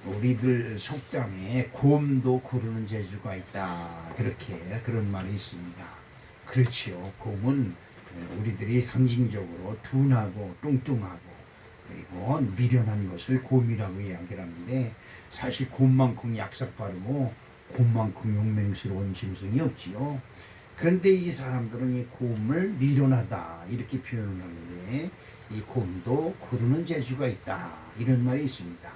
우리들 속담에 곰도 구르는 재주가 있다. 그런 말이 있습니다. 그렇지요. 곰은 우리들이 상징적으로 둔하고 뚱뚱하고 그리고 미련한 것을 곰이라고 이야기를 하는데 사실 곰만큼 약삭 빠르고 곰만큼 용맹스러운 짐승이 없지요. 그런데 이 사람들은 이 곰을 미련하다 이렇게 표현을 하는데 이 곰도 구르는 재주가 있다 이런 말이 있습니다.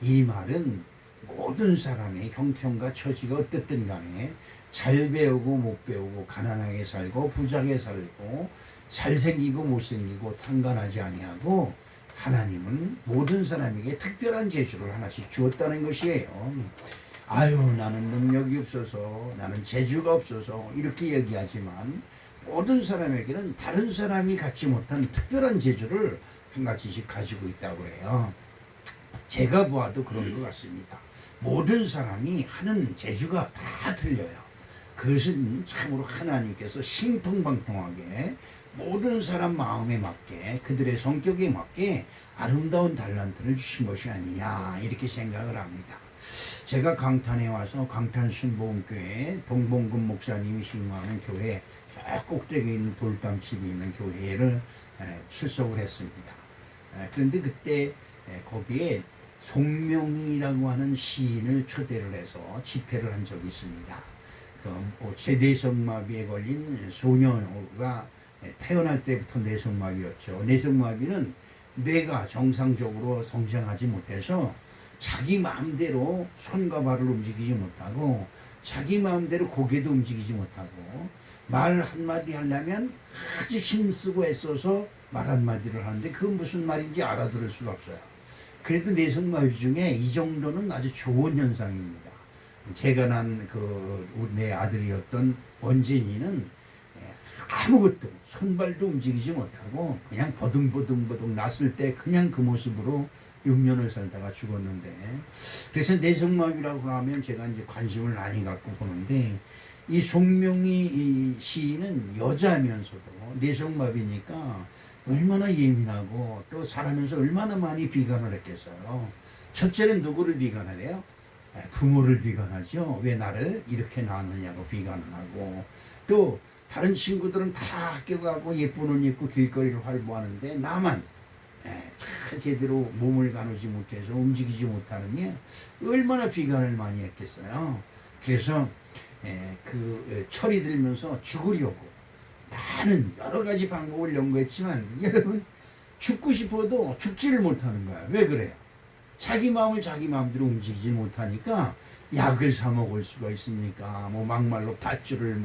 이 말은 모든 사람의 형편과 처지가 어떻든 간에 잘 배우고 못 배우고 가난하게 살고 부자게 살고 잘생기고 못생기고 상관하지 아니하고 하나님은 모든 사람에게 특별한 재주를 하나씩 주었다는 것이에요. 아유 나는 능력이 없어서 나는 재주가 없어서 이렇게 얘기하지만 모든 사람에게는 다른 사람이 갖지 못한 특별한 재주를 한 가지씩 가지고 있다고 해요. 제가 보아도 그런 것 같습니다. 모든 사람이 하는 재주가 다 틀려요. 그것은 참으로 하나님께서 신통방통하게 모든 사람 마음에 맞게 그들의 성격에 맞게 아름다운 달란트를 주신 것이 아니냐 이렇게 생각을 합니다. 제가 강탄에 와서 강탄순복음교회 동봉금 목사님이 신고하는 교회 저 꼭대기에 있는 돌담집이 있는 교회를 출석을 했습니다. 그런데 그때 거기에 송명이라고 하는 시인을 초대를 해서 집회를 한 적이 있습니다. 뇌성마비에 걸린 소녀가 태어날 때부터 뇌성마비였죠. 뇌성마비는 뇌가 정상적으로 성장하지 못해서 자기 마음대로 손과 발을 움직이지 못하고 자기 마음대로 고개도 움직이지 못하고 말 한마디 하려면 아주 힘쓰고 애써서 말 한마디를 하는데 그건 무슨 말인지 알아들을 수가 없어요. 그래도 뇌성마비 중에 이 정도는 아주 좋은 현상입니다. 제가 난 내 아들이었던 원진이는 아무것도 손발도 움직이지 못하고 그냥 버둥버둥 났을 때 그냥 그 모습으로 6년을 살다가 죽었는데 그래서 뇌성마비라고 하면 제가 이제 관심을 많이 갖고 보는데 이 송명희 이 시인은 여자면서도 뇌성마비니까 얼마나 예민하고 또 살아면서 얼마나 많이 비관을 했겠어요. 첫째는 누구를 비관하래요? 부모를 비관하죠. 왜 나를 이렇게 낳았느냐고 비관을 하고 또 다른 친구들은 다 학교 가고 예쁜 옷 입고 길거리를 활보하는데 나만 제대로 몸을 가누지 못해서 움직이지 못하느니 얼마나 비관을 많이 했겠어요. 그래서 철이 들면서 죽으려고 많은 여러 가지 방법을 연구했지만 여러분 죽고 싶어도 죽지를 못하는 거야. 왜 그래요? 자기 마음을 자기 마음대로 움직이지 못하니까 약을 사 먹을 수가 있습니까? 뭐 막말로 밧줄을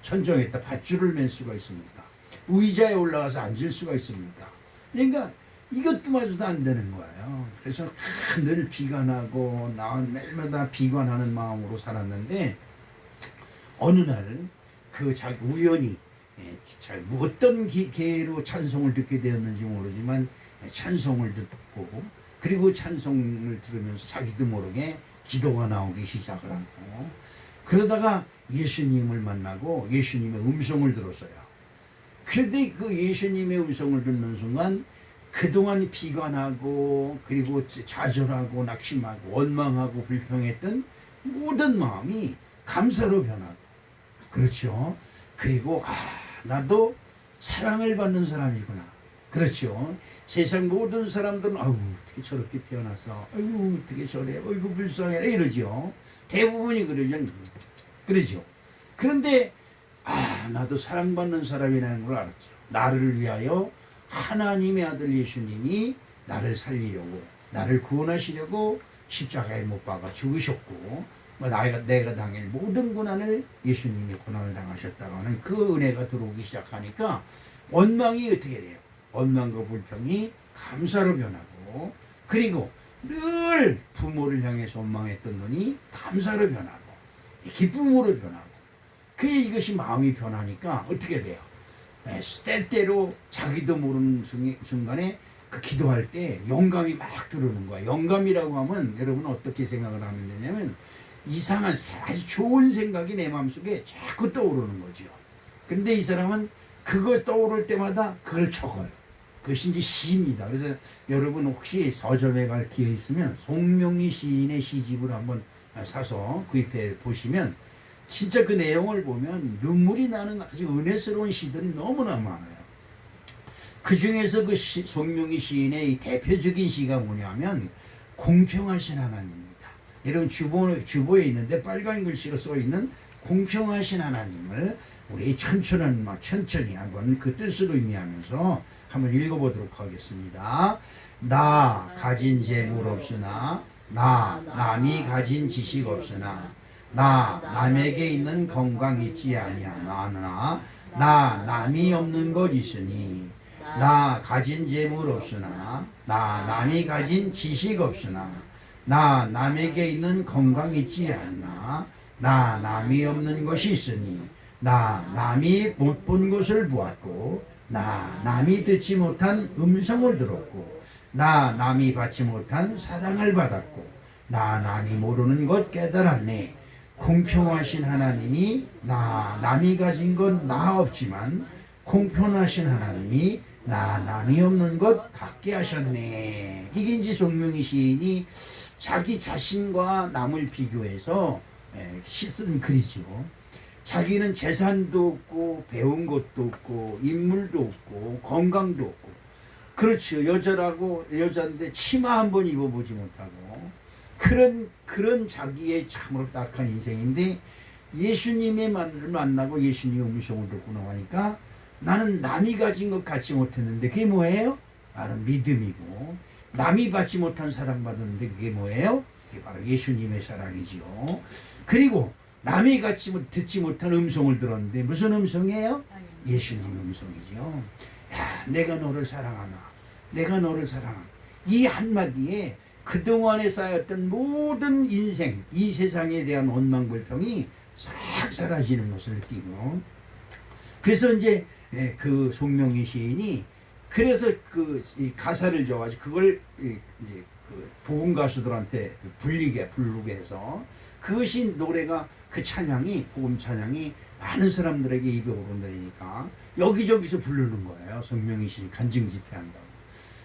천정했다 밧줄을 맨 수가 있습니까? 의자에 올라가서 앉을 수가 있습니까? 그러니까 이것도 마저도 안 되는 거예요. 그래서 늘 비관하고 매일마다 비관하는 마음으로 살았는데 어느 날 자기 우연히 어떤 계로 찬송을 듣게 되었는지 모르지만 찬송을 듣고 그리고 찬송을 들으면서 자기도 모르게 기도가 나오기 시작을 하고 그러다가 예수님을 만나고 예수님의 음성을 들었어요. 그런데 그 예수님의 음성을 듣는 순간 그동안 비관하고 그리고 좌절하고 낙심하고 원망하고 불평했던 모든 마음이 감사로 변하고 그렇죠. 그리고 나도 사랑을 받는 사람이구나. 그렇죠. 세상 모든 사람들은 어떻게 저렇게 태어났어. 어떻게 저래. 불쌍해. 이러죠. 대부분이 그러죠. 그런데 나도 사랑받는 사람이라는 걸 알았죠. 나를 위하여 하나님의 아들 예수님이 나를 살리려고 나를 구원하시려고 십자가에 못 박아 죽으셨고 내가 당할 모든 고난을 예수님이 고난을 당하셨다고 하는 그 은혜가 들어오기 시작하니까 원망이 어떻게 돼요? 원망과 불평이 감사로 변하고 그리고 늘 부모를 향해서 원망했던 눈이 감사로 변하고 기쁨으로 변하고 이것이 마음이 변하니까 어떻게 돼요? 때때로 자기도 모르는 순간에 그 기도할 때 영감이 막 들어오는 거야. 영감이라고 하면 여러분 어떻게 생각을 하면 되냐면 이상한 아주 좋은 생각이 내 마음속에 자꾸 떠오르는 거죠. 근데 이 사람은 그거 떠오를 때마다 그걸 적어요. 그것이 이제 시입니다. 그래서 여러분 혹시 서점에 갈 기회 있으면 송명희 시인의 시집을 한번 사서 구입해 보시면 진짜 그 내용을 보면 눈물이 나는 아주 은혜스러운 시들이 너무나 많아요. 그 중에서 그 송명희 시인의 이 대표적인 시가 뭐냐면 공평하신 하나님입니다. 여러분 주보에 있는데 빨간 글씨로 써 있는 공평하신 하나님을 우리 천천히 한번 그 뜻을 의미하면서 한번 읽어보도록 하겠습니다. 나 가진 재물 없으나 나 남이 가진 지식 없으나 나 남에게 있는 건강 있지 아니하나 나 남이 없는 것 있으니 나 가진 재물 없으나 나 남이 가진 지식 없으나 나 남에게 있는 건강 있지 않나 나 남이 없는 것이 있으니 나 남이 못 본 것을 보았고 나 남이 듣지 못한 음성을 들었고 나 남이 받지 못한 사랑을 받았고 나 남이 모르는 것 깨달았네. 공평하신 하나님이 나 남이 가진 건 나 없지만 공평하신 하나님이 나 남이 없는 것 갖게 하셨네. 이게 이제 송명희 시인이 자기 자신과 남을 비교해서 쓴 글이죠. 자기는 재산도 없고 배운 것도 없고 인물도 없고 건강도 없고 그렇죠. 여자인데 치마 한 번 입어보지 못하고 그런 자기의 참으로 딱한 인생인데 예수님의 말을 만나고 예수님의 음성을 듣고 나가니까 나는 남이 가진 것 갖지 못했는데 그게 뭐예요? 바로 믿음이고 남이 받지 못한 사랑 받았는데 그게 뭐예요? 그게 바로 예수님의 사랑이죠. 그리고 남이 듣지 못한 음성을 들었는데 무슨 음성이에요? 예수님 음성이죠. 야, 내가 너를 사랑하나 내가 너를 사랑하나 이 한마디에 그동안에 쌓였던 모든 인생 이 세상에 대한 원망불평이 싹 사라지는 것을 느끼고 그래서 이제 그 송명희 시인이 그래서 이 가사를 줘가지고 그걸 이제 그 복음 가수들한테 부르게 해서 그것이 노래가 그 찬양이 복음 찬양이 많은 사람들에게 입에 오르내리니까 여기저기서 부르는 거예요. 송명희 시인 간증 집회한다고.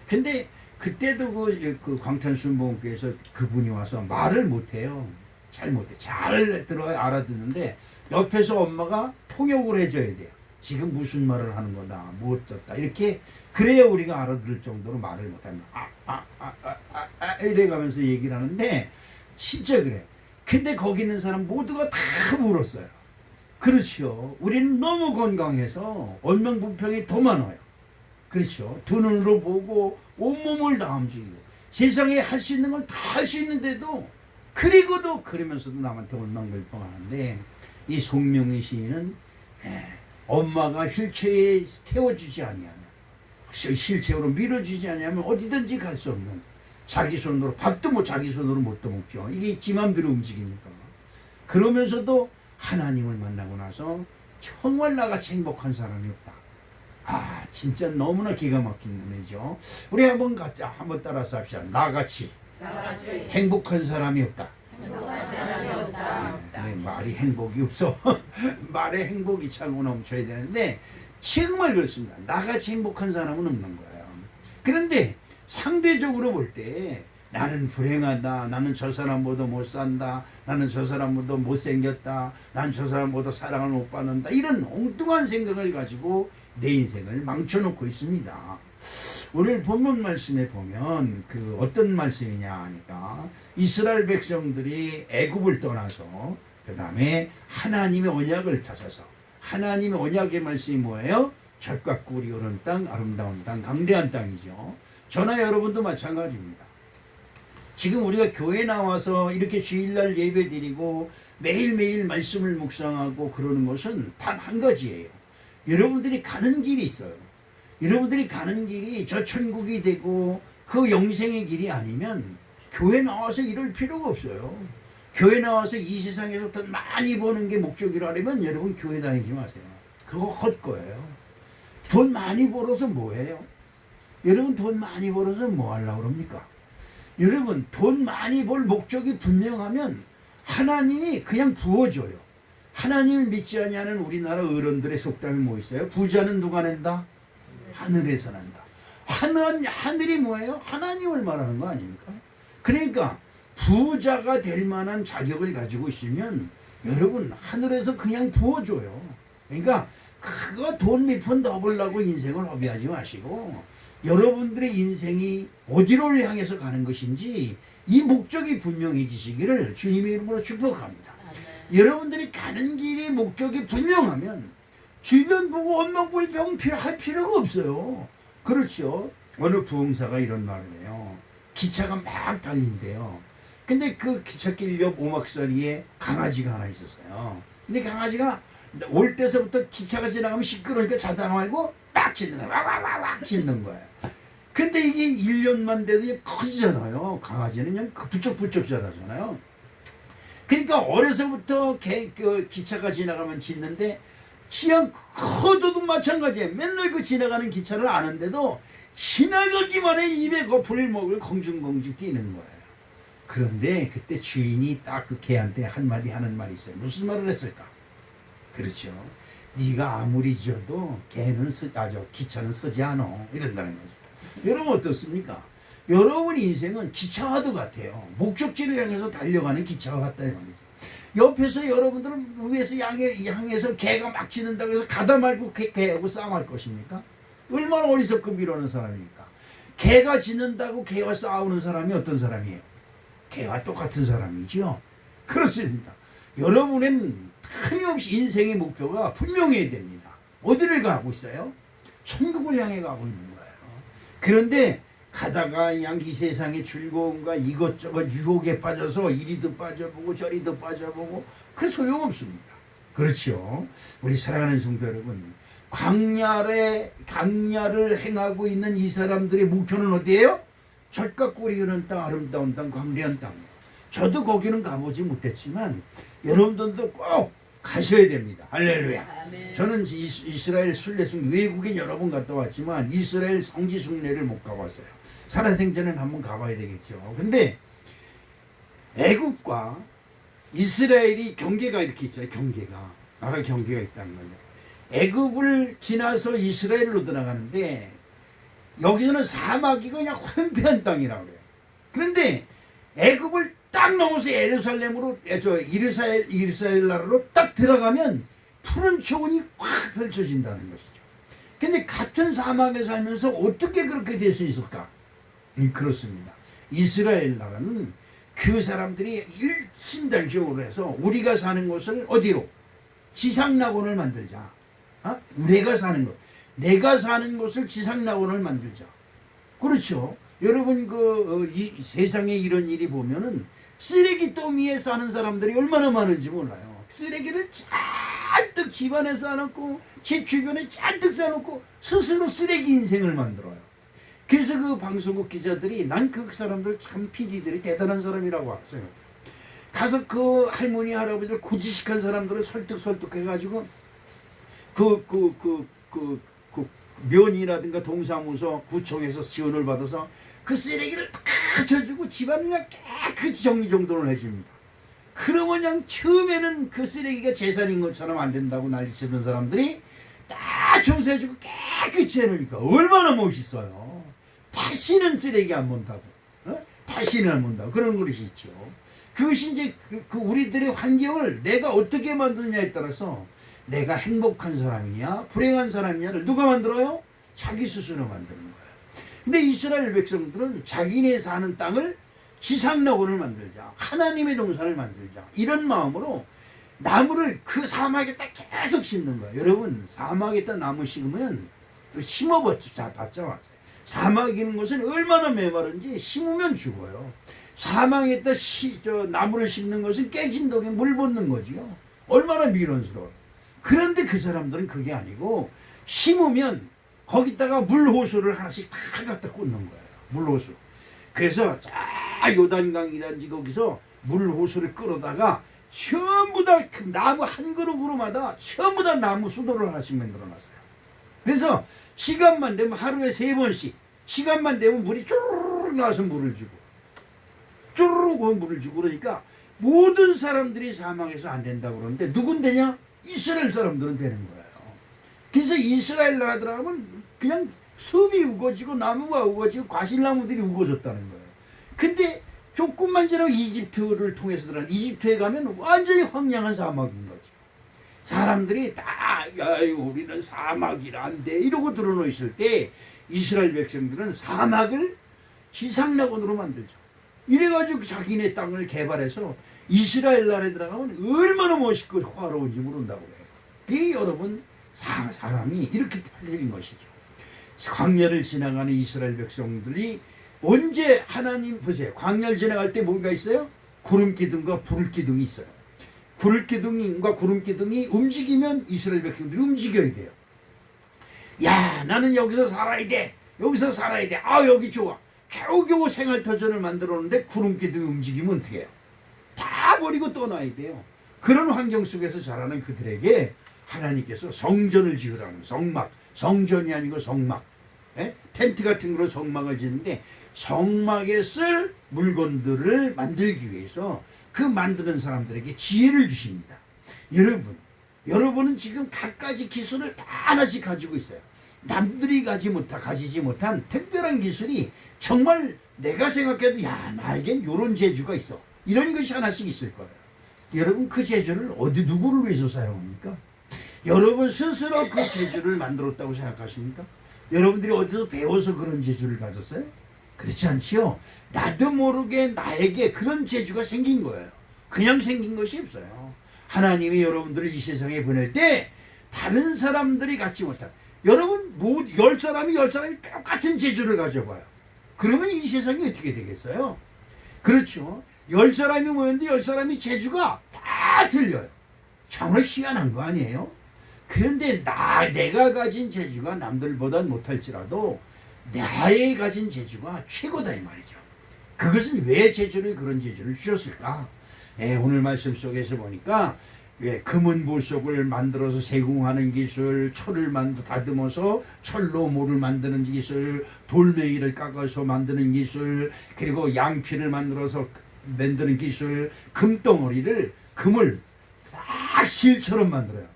근데 그때도 그 광천순복음교회에서 그분이 와서 말을 못해요. 잘 못해. 잘 들어야 알아듣는데 옆에서 엄마가 통역을 해줘야 돼요. 지금 무슨 말을 하는 거다, 뭐 어쩌다 이렇게 그래야 우리가 알아들을 정도로 말을 못하면 이래가면서 얘기를 하는데 진짜 그래. 근데 거기 있는 사람 모두가 다 울었어요. 그렇죠. 우리는 너무 건강해서 원망불평이 더 많아요. 그렇죠. 두 눈으로 보고 온몸을 다 움직이고 세상에 할 수 있는 걸 다 할 수 있는데도 그러면서도 남한테 원망불평하는데 이 송명희 시인은 엄마가 휠체어에 태워주지 아니하면 휠체어로 밀어주지 아니하면 어디든지 갈 수 없는 자기 손으로 밥도 자기 손으로 못도 먹죠. 이게 지 맘대로 움직이니까. 그러면서도 하나님을 만나고 나서 정말 나같이 행복한 사람이 없다. 아 진짜 너무나 기가 막힌 은혜죠. 우리 한번 따라서 합시다. 나같이 행복한 사람이 없다. 네, 말이 행복이 없어. 말에 행복이 차고 넘쳐야 되는데 정말 그렇습니다. 나같이 행복한 사람은 없는 거예요. 그런데 상대적으로 볼 때 나는 불행하다. 나는 저 사람보다 못 산다. 나는 저 사람보다 못생겼다. 나는 저 사람보다 사랑을 못 받는다. 이런 엉뚱한 생각을 가지고 내 인생을 망쳐놓고 있습니다. 오늘 본문 말씀에 보면 그 어떤 말씀이냐 하니까 이스라엘 백성들이 애굽을 떠나서 그 다음에 하나님의 언약을 찾아서 하나님의 언약의 말씀이 뭐예요? 젖과 꿀이 흐르는 땅, 아름다운 땅, 강대한 땅이죠. 저나 여러분도 마찬가지입니다. 지금 우리가 교회 나와서 이렇게 주일날 예배 드리고 매일매일 말씀을 묵상하고 그러는 것은 단 한 가지예요. 여러분들이 가는 길이 있어요. 여러분들이 가는 길이 저 천국이 되고 그 영생의 길이 아니면 교회 나와서 이럴 필요가 없어요. 교회 나와서 이 세상에서 돈 많이 버는 게 목적이라면 여러분 교회 다니지 마세요. 그거 헛거예요. 돈 많이 벌어서 뭐해요? 여러분 돈 많이 벌어서 뭐 하려고 그럽니까? 여러분 돈 많이 벌 목적이 분명하면 하나님이 그냥 부어줘요. 하나님을 믿지 아니하는 우리나라 어른들의 속담이 뭐 있어요? 부자는 누가 낸다? 하늘에서 난다. 하늘이 뭐예요? 하나님을 말하는 거 아닙니까? 그러니까 부자가 될 만한 자격을 가지고 있으면 여러분 하늘에서 그냥 부어줘요. 그러니까 그거 돈 몇 푼 더 벌려고 인생을 허비하지 마시고 여러분들의 인생이 어디로 향해서 가는 것인지 이 목적이 분명해지시기를 주님의 이름으로 축복합니다. 여러분들이 가는 길의 목적이 분명하면 주변 보고 원망불평 할 필요가 없어요. 그렇죠. 어느 부흥사가 이런 말을 해요. 기차가 막 달린대요. 근데 그 기찻길 옆 오막살이에 강아지가 하나 있었어요. 근데 강아지가 올 때서부터 기차가 지나가면 시끄러우니까 자다 말고 막 짖는 거야. 와와와와 짖는 거예요. 근데 이게 1년만 돼도 커지잖아요. 강아지는 그냥 부쩍부쩍 자라잖아요. 그러니까 어려서부터 기차가 지나가면 짖는데 그냥 커도 마찬가지예요. 맨날 그 지나가는 기차를 아는데도 지나가기만 해 입에 거품을 먹을 공중공중 뛰는 거예요. 그런데 그때 주인이 딱 그 개한테 한마디 하는 말이 있어요. 무슨 말을 했을까? 그렇죠. 네가 아무리 짖어도 개는 기차는 서지 않아. 이런다는 거죠. 여러분 어떻습니까? 여러분 인생은 기차와도 같아요. 목적지를 향해서 달려가는 기차와 같다 이 말이죠. 옆에서 여러분들은 위에서 향해서 개가 막 짖는다고 해서 가다 말고 개하고 싸움할 것입니까? 얼마나 어리석고 미루는 사람입니까? 개가 짖는다고 개와 싸우는 사람이 어떤 사람이에요? 개와 똑같은 사람이죠. 그렇습니다. 여러분은 틀림없이 인생의 목표가 분명해야 됩니다. 어디를 가고 있어요? 천국을 향해 가고 있는 거예요. 그런데 가다가 그냥 이 세상의 즐거움과 이것저것 유혹에 빠져서 이리도 빠져보고 저리도 빠져보고 그 소용없습니다. 그렇죠. 우리 사랑하는 성도 여러분, 광야를 행하고 있는 이 사람들의 목표는 어디예요? 젖과 꿀이 흐르는 땅, 아름다운 땅, 광대한 땅. 저도 거기는 가보지 못했지만 여러분들도 꼭 가셔야 됩니다. 할렐루야. 아멘. 저는 이스라엘 순례 외국엔 여러 번 갔다 왔지만 이스라엘 성지 순례를 못 가봤어요. 살아생전엔 한번 가봐야 되겠죠. 근데 애국과 이스라엘이 경계가 이렇게 있어요. 나라 경계가 있다는 거죠. 애국을 지나서 이스라엘로 들어가는데 여기서는 사막이 그냥 황폐한 땅이라고 그래요. 그런데 애국을 딱 넘어서 예루살렘으로 이스라엘 나라로 딱 들어가면 푸른 초원이 확 펼쳐진다는 것이죠. 근데 같은 사막에 살면서 어떻게 그렇게 될 수 있을까? 그렇습니다. 이스라엘 나라는 그 사람들이 일심단적으로 해서 우리가 사는 곳을 어디로? 지상낙원을 만들자. 내가 사는 곳을 지상낙원을 만들자. 그렇죠. 여러분 이 세상에 이런 일이 보면은 쓰레기 더미에 사는 사람들이 얼마나 많은지 몰라요. 쓰레기를 잔뜩 집안에 쌓아놓고 집 주변에 잔뜩 쌓아놓고 스스로 쓰레기 인생을 만들어요. 그래서 그 방송국 기자들이 난 그 사람들 참 PD들이 대단한 사람이라고 생각해요. 가서 그 할머니 할아버지들 고지식한 사람들을 설득해가지고 그 면이라든가 동사무소 구청에서 지원을 받아서 그 쓰레기를 다 쳐주고 집안을 그냥 깨끗이 정리정돈을 해줍니다. 그러면 그냥 처음에는 그 쓰레기가 재산인 것처럼 안 된다고 난리치던 사람들이 다 청소해주고 깨끗이 해놓으니까 얼마나 멋있어요. 다시는 쓰레기 안 본다고. 다시는 안 본다고. 그런 것이 있죠. 그것이 이제 그 우리들의 환경을 내가 어떻게 만드느냐에 따라서 내가 행복한 사람이냐 불행한 사람이냐를 누가 만들어요? 자기 스스로 만드는 거예요. 근데 이스라엘 백성들은 자기네 사는 땅을 지상낙원을 만들자, 하나님의 동산을 만들자, 이런 마음으로 나무를 그 사막에다 계속 심는 거예요. 여러분 사막에다 나무 심으면 심어봤자 사막이는 것은 얼마나 메마른지 심으면 죽어요. 사막에다 나무를 심는 것은 깨진 독에 물 붓는 거지요. 얼마나 미련스러워요. 그런데 그 사람들은 그게 아니고 심으면 거기다가 물호수를 하나씩 다 갖다 꽂는 거예요. 물호수. 그래서 요단강이란지 거기서 물호수를 끌어다가 전부 다 그 나무 한 그루마다 전부 다 나무 수도를 하나씩 만들어놨어요. 그래서 시간만 되면 하루에 3번씩 시간만 되면 물이 쭈르륵 나와서 물을 주고 쭈르륵 물을 주고 그러니까 모든 사람들이 사망해서 안 된다고 그러는데 누군데냐? 이스라엘 사람들은 되는 거예요. 그래서 이스라엘 나라 들어가면 그냥 숲이 우거지고 나무가 우거지고 과실나무들이 우거졌다는 거예요. 근데 조금만 지나면 이집트를 통해서 들어간 이집트에 가면 완전히 황량한 사막인 거죠. 사람들이 다 야, 우리는 사막이라 안 돼 이러고 들어놓 있을 때 이스라엘 백성들은 사막을 지상낙원으로 만들죠. 이래가지고 자기네 땅을 개발해서 이스라엘 나라에 들어가면 얼마나 멋있고 화려운지 모른다고 그래요. 이게 여러분 사람이 이렇게 틀린 것이죠. 광야를 지나가는 이스라엘 백성들이 언제 하나님 보세요. 광야를 지나갈 때 뭔가 있어요? 구름기둥과 불기둥이 있어요. 불기둥과 구름기둥이 움직이면 이스라엘 백성들이 움직여야 돼요. 야, 나는 여기서 살아야 돼. 여기서 살아야 돼. 아, 여기 좋아. 겨우겨우 생활터전을 만들어 놓는데 구름기둥이 움직이면 어떻게 해요? 다 버리고 떠나야 돼요. 그런 환경 속에서 자라는 그들에게 하나님께서 성전을 지으라는 성막, 성전이 아니고 성막, 텐트 같은 거로 성막을 짓는데 성막에 쓸 물건들을 만들기 위해서 그 만드는 사람들에게 지혜를 주십니다. 여러분은 지금 갖가지 기술을 다 하나씩 가지고 있어요. 남들이 가지지 못한 특별한 기술이 정말 내가 생각해도 야, 나에겐 이런 재주가 있어. 이런 것이 하나씩 있을 거예요. 여러분 그 재주를 누구를 위해서 사용합니까? 여러분 스스로 그 재주를 만들었다고 생각하십니까? 여러분들이 어디서 배워서 그런 재주를 가졌어요? 그렇지 않지요? 나도 모르게 나에게 그런 재주가 생긴 거예요. 그냥 생긴 것이 없어요. 하나님이 여러분들을 이 세상에 보낼 때 다른 사람들이 갖지 못한 여러분 10사람이 똑같은 재주를 가져봐요. 그러면 이 세상이 어떻게 되겠어요? 그렇죠. 10사람이 모였는데 10사람이 재주가 다 틀려요. 정말 희한한 거 아니에요? 그런데 내가 가진 재주가 남들보단 못할지라도 나의 가진 재주가 최고다 이 말이죠. 그것은 왜 그런 재주를 주셨을까? 오늘 말씀 속에서 보니까 금은 보석을 만들어서 세공하는 기술, 철을 다듬어서 철로 모를 만드는 기술, 돌멩이를 깎아서 만드는 기술, 그리고 양피를 만들어서 만드는 기술, 금을 딱 실처럼 만들어요.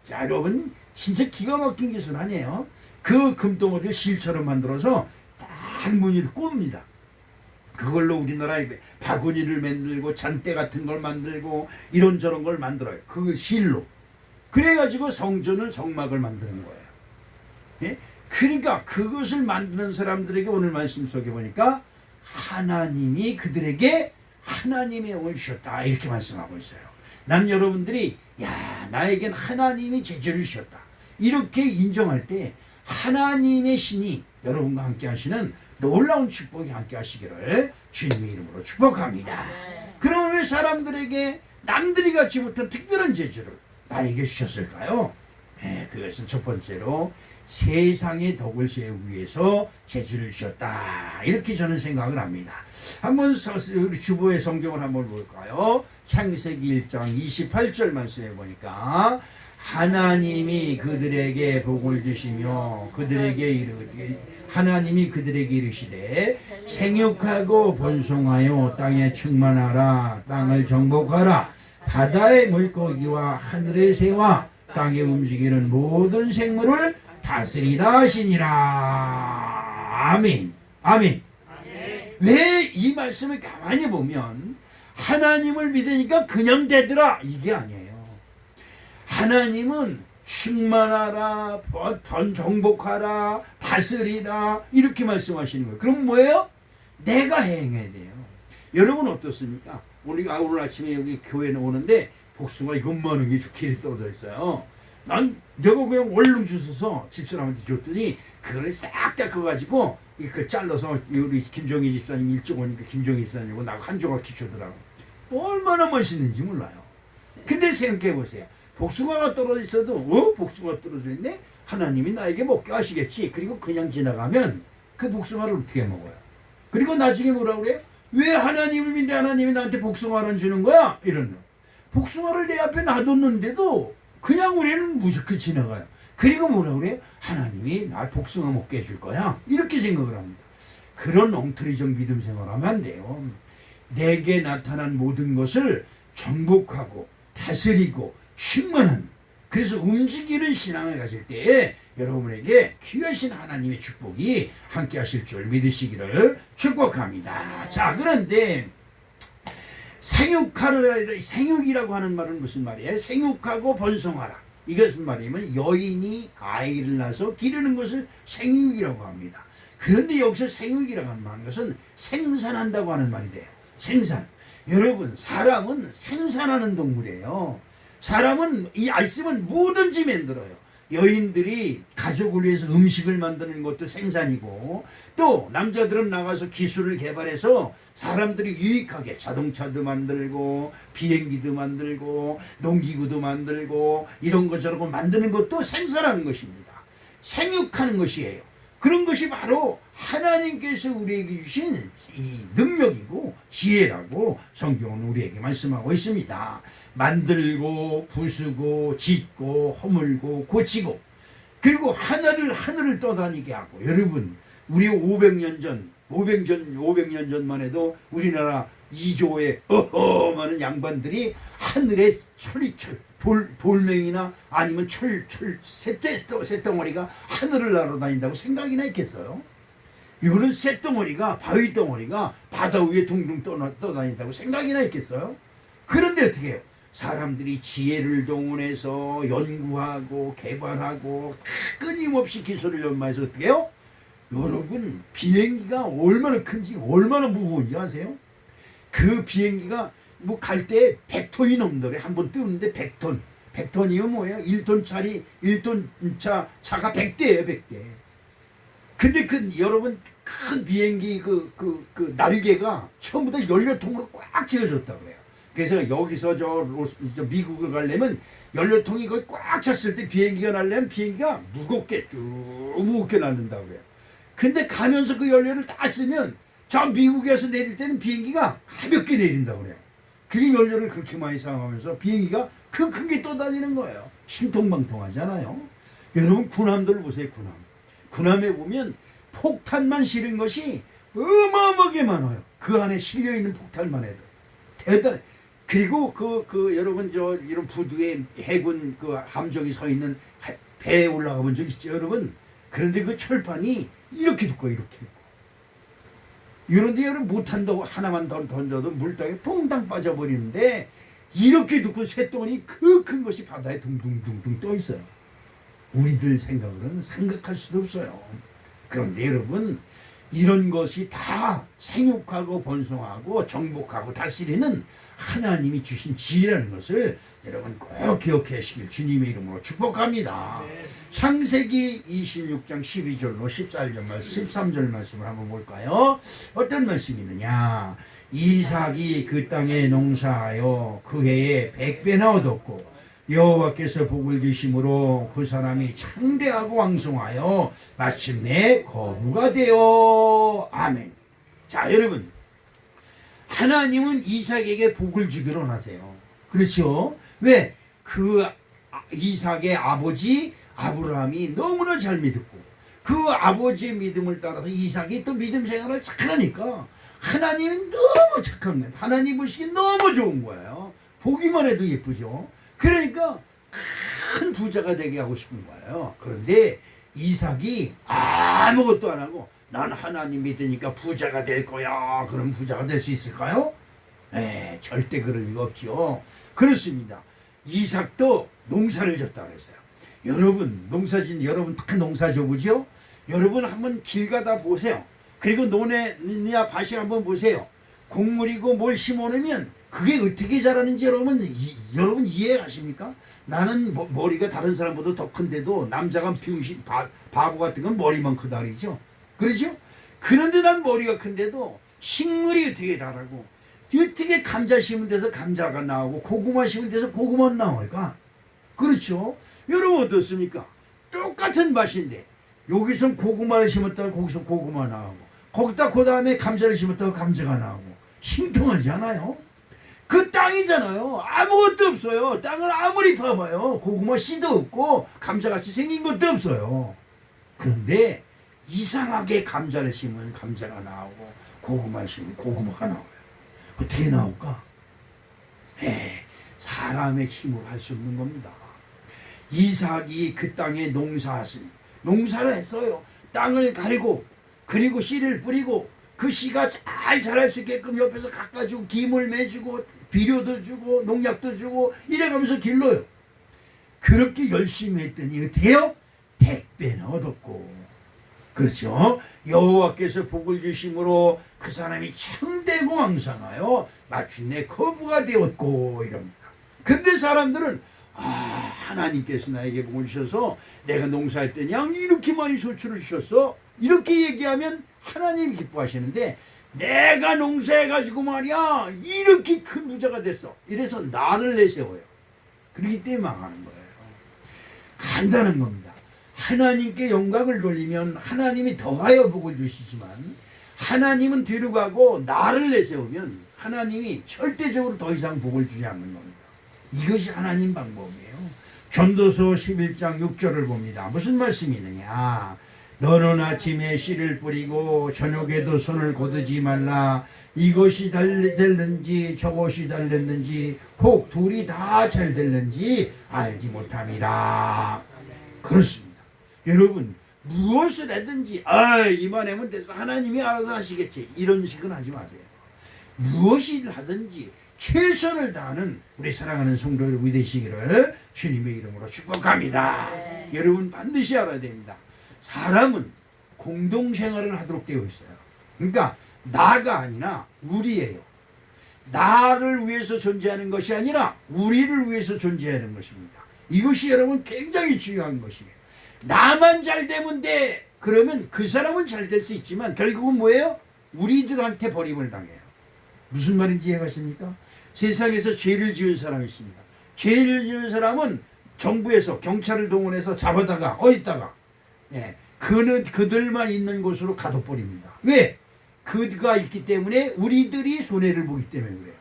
자, 여러분 진짜 기가 막힌 기술 아니에요? 그 금덩어리를 실처럼 만들어서 딱 무늬를 꼽니다. 그걸로 우리나라에 바구니를 만들고 잔대 같은 걸 만들고 이런저런 걸 만들어요. 그 실로. 그래가지고 성막을 만드는 거예요. 예? 그러니까 그것을 만드는 사람들에게 오늘 말씀 속에 보니까 하나님이 그들에게 하나님의 영을 주셨다 이렇게 말씀하고 있어요. 난 여러분들이 나에겐 하나님이 재주를 주셨다 이렇게 인정할 때 하나님의 신이 여러분과 함께 하시는 놀라운 축복이 함께 하시기를 주님의 이름으로 축복합니다. 그러면 왜 사람들에게 남들이 갖지 못한 특별한 재주를 나에게 주셨을까요? 그것은 첫 번째로 세상의 덕을 세우기 위해서 재주를 주셨다 이렇게 저는 생각을 합니다. 한번 우리 주보의 성경을 한번 볼까요? 창세기 1장 28절 말씀해 보니까 하나님이 그들에게 복을 주시며 하나님이 그들에게 이르시되 생육하고 번성하여 땅에 충만하라. 땅을 정복하라. 바다의 물고기와 하늘의 새와 땅에 움직이는 모든 생물을 다스리라 하시니라. 아멘. 아멘. 왜 이 말씀을 가만히 보면 하나님을 믿으니까 그냥 되더라 이게 아니에요. 하나님은 충만하라, 정복하라, 다스리라 이렇게 말씀하시는 거예요. 그럼 뭐예요? 내가 행해야 돼요. 여러분 어떻습니까? 오늘 아침에 여기 교회에 오는데 복숭아 이것만한 게 길에 떨어져 있어요. 내가 그냥 얼른 주워서 집사람한테 줬더니 그걸 싹 닦아가지고 그 잘라서 우리 김종희 집사님 일찍 오니까 김종희 집사님하고 나하고 한 조각씩 주더라고. 얼마나 맛있는지 몰라요. 근데 생각해 보세요. 복숭아가 떨어져 있어도 복숭아가 떨어져 있네? 하나님이 나에게 먹게 하시겠지. 그리고 그냥 지나가면 그 복숭아를 어떻게 먹어요? 그리고 나중에 뭐라고 그래요? 왜 하나님을 믿는데 하나님이 나한테 복숭아를 주는 거야? 이러는 복숭아를 내 앞에 놔뒀는데도 그냥 우리는 무조건 지나가요. 그리고 뭐라고 그래요? 하나님이 나 복숭아 먹게 해줄 거야. 이렇게 생각을 합니다. 그런 엉터리적 믿음 생활하면 안 돼요. 내게 나타난 모든 것을 정복하고 다스리고 충만한 그래서 움직이는 신앙을 가질 때에 여러분에게 귀하신 하나님의 축복이 함께 하실 줄 믿으시기를 축복합니다. 자, 그런데 생육이라고 하는 말은 무슨 말이에요? 생육하고 번성하라. 이것은 말이면 여인이 아이를 낳아서 기르는 것을 생육이라고 합니다. 그런데 여기서 생육이라고 하는 것은 생산한다고 하는 말이 돼요. 생산. 여러분, 사람은 생산하는 동물이에요. 사람은 이 말씀은 뭐든지 만들어요. 여인들이 가족을 위해서 음식을 만드는 것도 생산이고, 또 남자들은 나가서 기술을 개발해서 사람들이 유익하게 자동차도 만들고 비행기도 만들고 농기구도 만들고 이런 거 저런 거 만드는 것도 생산하는 것입니다. 생육하는 것이에요. 그런 것이 바로 하나님께서 우리에게 주신 이 능력이고 지혜라고 성경은 우리에게 말씀하고 있습니다. 만들고 부수고 짓고 허물고 고치고, 그리고 하늘을 떠다니게 하고. 여러분, 우리 500년 전만 해도 우리나라 2조의 많은 양반들이 하늘에 돌멩이나 아니면 쇳덩어리가 하늘을 날아다닌다고 생각이나 했겠어요? 이거는 쇳덩어리가, 바위덩어리가 바다 위에 둥둥 떠다닌다고 생각이나 했겠어요? 그런데 어떻게 해요? 사람들이 지혜를 동원해서 연구하고 개발하고 끊임없이 기술을 연마해서 어떻게 해요? 여러분, 비행기가 얼마나 큰지 얼마나 무거운지 아세요? 그 비행기가 뭐 갈 때 100톤이 넘더래. 한번 뜨는데 100톤. 100톤이면 뭐예요? 1톤짜리 1톤 차가 100대예요, 100대. 근데 여러분, 큰 비행기 그 날개가 처음부터 연료통으로 꽉 채워졌다 그래요. 그래서 여기서 저 미국을 가려면 연료통이 거의 꽉 찼을 때 비행기가 날려면 비행기가 무겁게 날린다고 그래요. 근데 가면서 그 연료를 다 쓰면 저 미국에서 내릴 때는 비행기가 가볍게 내린다고 그래요. 그게 연료를 그렇게 많이 사용하면서 비행기가 큰 게 떠다니는 거예요. 신통방통하잖아요. 여러분, 군함들 보세요. 군함에 보면 폭탄만 실은 것이 어마어마하게 많아요. 그 안에 실려있는 폭탄만 해도 대단해. 그리고 여러분, 이런 부두에 해군 함정이 서 있는 배에 올라가 본 적 있죠, 여러분? 그런데 그 철판이 이렇게 두꺼워, 이렇게 두꺼워. 이런데 여러분, 못한다고 하나만 더 던져도 물땅에 퐁당 빠져버리는데, 이렇게 두꺼운 쇳덩어리 그 큰 것이 바다에 둥둥둥둥 떠 있어요. 우리들 생각으로는 생각할 수도 없어요. 그런데 여러분, 이런 것이 다 생육하고 번성하고 정복하고 다스리는 하나님이 주신 지혜라는 것을 여러분 꼭 기억하시길 주님의 이름으로 축복합니다. 네. 창세기 26장 12절로 13절 말씀을 한번 볼까요? 어떤 말씀이느냐? 이삭이 그 땅에 농사하여 그 해에 100배나 얻었고 여호와께서 복을 주심으로 그 사람이 창대하고 왕성하여 마침내 거부가 되어. 아멘. 자, 여러분, 하나님은 이삭에게 복을 주기로 하세요. 그렇죠? 왜? 그 이삭의 아버지 아브라함이 너무나 잘 믿었고, 그 아버지의 믿음을 따라서 이삭이 또 믿음 생활을 착하니까 하나님은 너무 착한 거예요. 하나님 보시기엔 너무 좋은 거예요. 보기만 해도 예쁘죠. 그러니까 큰 부자가 되게 하고 싶은 거예요. 그런데 이삭이 아무것도 안 하고 난 하나님 믿으니까 부자가 될 거야. 그럼 부자가 될 수 있을까요? 절대 그럴 리가 없지요. 그렇습니다. 이삭도 농사를 졌다 그랬어요. 여러분, 여러분 다 농사져보죠? 여러분 한번 길 가다 보세요. 그리고 논이나 밭을 한번 보세요. 곡물이고 뭘 심어놓으면 그게 어떻게 자라는지 여러분 이해하십니까? 나는 머리가 다른 사람보다 더 큰데도 남자가 병신 바보 같은 건 머리만 크다 그러죠. 그렇죠? 그런데 난 머리가 큰데도 식물이 어떻게 자라고, 어떻게 감자 심은 데서 감자가 나오고 고구마 심은 데서 고구마 나올까? 그렇죠? 여러분 어떻습니까? 똑같은 밭인데 여기서 고구마를 심었다가 거기서 고구마 나오고, 거기다 그 다음에 감자를 심었다가 감자가 나오고, 신통하지 않아요? 그 땅이잖아요. 아무것도 없어요. 땅을 아무리 파봐요. 고구마 씨도 없고 감자같이 생긴 것도 없어요. 그런데 이상하게 감자를 심으면 감자가 나오고 고구마를 심으면 고구마가 나와요. 어떻게 나올까? 사람의 힘으로 할 수 없는 겁니다. 이삭이 그 땅에 농사하신 농사를 했어요. 땅을 갈고 그리고 씨를 뿌리고 그 씨가 잘 자랄 수 있게끔 옆에서 깎아주고 김을 매주고 비료도 주고 농약도 주고 이래가면서 길러요. 그렇게 열심히 했더니 어때요? 100배나 얻었고, 그렇죠? 여호와께서 복을 주심으로 그 사람이 참되고 왕성하여 마침내 거부가 되었고 이럽니다. 근데 사람들은 하나님께서 나에게 복을 주셔서 내가 농사했더니 이렇게 많이 소출을 주셨어? 이렇게 얘기하면 하나님이 기뻐하시는데, 내가 농사해가지고 말이야 이렇게 큰 부자가 됐어, 이래서 나를 내세워요. 그렇기 때문에 망하는 거예요. 간단한 겁니다. 하나님께 영광을 돌리면 하나님이 더하여 복을 주시지만, 하나님은 뒤로 가고 나를 내세우면 하나님이 절대적으로 더 이상 복을 주지 않는 겁니다. 이것이 하나님 방법이에요. 전도서 11장 6절을 봅니다. 무슨 말씀이 있느냐? 너는 아침에 씨를 뿌리고 저녁에도 손을 거두지 말라. 이것이 될는지 저것이 달렸는지 혹 둘이 다 잘 될는지 알지 못함이라. 그렇습니다. 여러분, 무엇을 하든지 이만하면 돼서 하나님이 알아서 하시겠지, 이런 식은 하지 마세요. 무엇을 하든지 최선을 다하는 우리 사랑하는 성도 여러분이 되시기를 주님의 이름으로 축복합니다. 여러분 반드시 알아야 됩니다. 사람은 공동생활을 하도록 되어 있어요. 그러니까 나가 아니라 우리예요. 나를 위해서 존재하는 것이 아니라 우리를 위해서 존재하는 것입니다. 이것이 여러분 굉장히 중요한 것이에요. 나만 잘 되면 돼, 그러면 그 사람은 잘 될 수 있지만 결국은 뭐예요? 우리들한테 버림을 당해요. 무슨 말인지 이해가십니까? 세상에서 죄를 지은 사람이 있습니다. 죄를 지은 사람은 정부에서 경찰을 동원해서 잡아다가 어디다가 그들만 있는 곳으로 가둬버립니다. 왜? 그가 있기 때문에 우리들이 손해를 보기 때문에 그래요.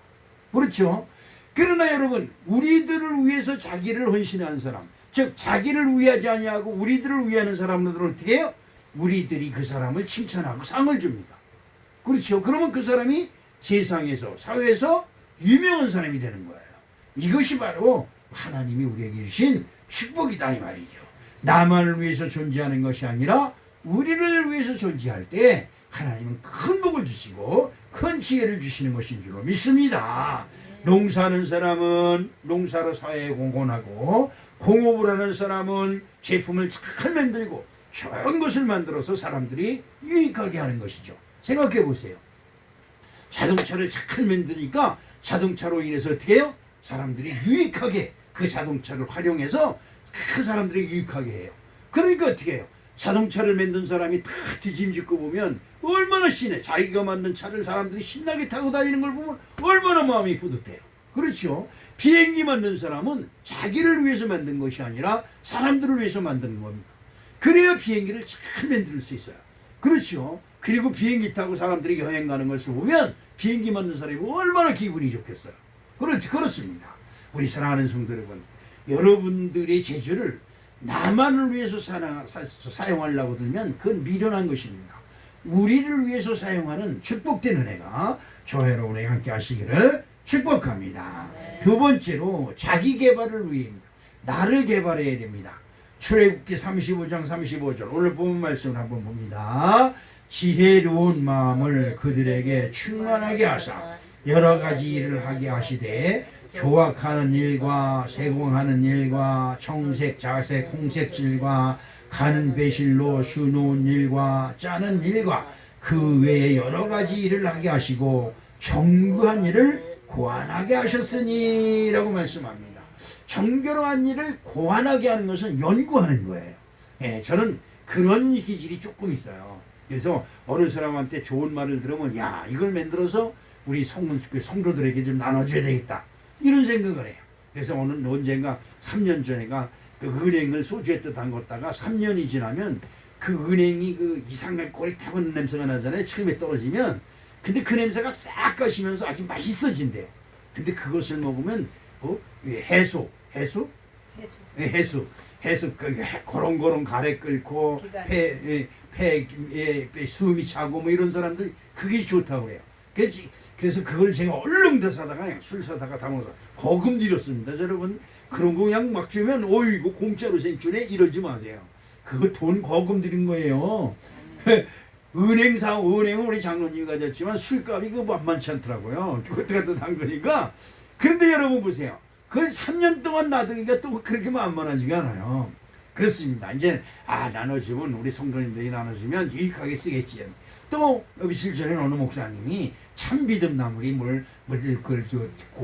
그렇죠? 그러나 여러분, 우리들을 위해서 자기를 헌신한 사람, 즉 자기를 위하지 아니하고 우리들을 위하는 사람들은 어떻게 해요? 우리들이 그 사람을 칭찬하고 상을 줍니다. 그렇죠? 그러면 그 사람이 세상에서, 사회에서 유명한 사람이 되는 거예요. 이것이 바로 하나님이 우리에게 주신 축복이다 이 말이죠. 나만을 위해서 존재하는 것이 아니라 우리를 위해서 존재할 때 하나님은 큰 복을 주시고 큰 지혜를 주시는 것인 줄로 믿습니다. 농사하는 사람은 농사로 사회에 공헌하고, 공업을 하는 사람은 제품을 잘 만들고 좋은 것을 만들어서 사람들이 유익하게 하는 것이죠. 생각해 보세요. 자동차를 잘 만드니까 자동차로 인해서 어떻게 해요? 사람들이 유익하게 그 자동차를 활용해서 그 사람들이 유익하게 해요. 그러니까 어떻게 해요? 자동차를 만든 사람이 다 뒤짐짓고 보면 얼마나 신해. 자기가 만든 차를 사람들이 신나게 타고 다니는 걸 보면 얼마나 마음이 뿌듯해요. 그렇죠? 비행기 만든 사람은 자기를 위해서 만든 것이 아니라 사람들을 위해서 만드는 겁니다. 그래야 비행기를 잘 만들 수 있어요. 그렇죠? 그리고 비행기 타고 사람들이 여행 가는 것을 보면 비행기 만든 사람이 얼마나 기분이 좋겠어요. 그렇습니다. 우리 사랑하는 성도 여러분, 여러분들의 재주를 나만을 위해서 사용하려고 들면 그건 미련한 것입니다. 우리를 위해서 사용하는 축복된 은혜가 저와 여러분에게 함께 하시기를 축복합니다. 두 번째로 자기 개발을 위해입니다. 나를 개발해야 됩니다. 출애굽기 35장 35절 오늘 본 말씀을 한번 봅니다. 지혜로운 마음을 그들에게 충만하게 하사 여러 가지 일을 하게 하시되 조각하는 일과 세공하는 일과 청색, 자색, 홍색질과 가는 배실로 수놓은 일과 짜는 일과 그 외에 여러 가지 일을 하게 하시고 정교한 일을 고안하게 하셨으니 라고 말씀합니다. 정교한 일을 고안하게 하는 것은 연구하는 거예요. 저는 그런 기질이 조금 있어요. 그래서 어느 사람한테 좋은 말을 들으면 야, 이걸 만들어서 우리 성도들에게 좀 나눠줘야 되겠다, 이런 생각을 해요. 그래서 언젠가 3년 전에가 그 은행을 소주에 떠 담궜다가 3년이 지나면 그 은행이 그 이상하게 꼬릿하고 냄새가 나잖아요. 처음에 떨어지면. 근데 그 냄새가 싹 가시면서 아주 맛있어진대요. 근데 그것을 먹으면 해수 고롱고롱 가래 끓고 폐 숨이 차고 뭐 이런 사람들 그게 좋다고 그래요. 그래서 그걸 제가 얼른 사다가 그냥 술 사다가 담아서 거금 들였습니다. 여러분, 그런 거 그냥 막 주면 이거 공짜로 생주네 이러지 마세요. 그거 돈 거금 들인 거예요. 은행은 우리 장로님이 가졌지만 술값이 그 만만치 않더라고요. 그것도 갖다 단 거니까. 그런데 여러분 보세요. 그 3년 동안 놔두니까 또 그렇게 만만하지가 않아요. 그렇습니다. 이제 나눠주면 우리 성도님들이 나눠주면 유익하게 쓰겠지. 또 며칠 전에 어느 목사님이 참비듬 나물이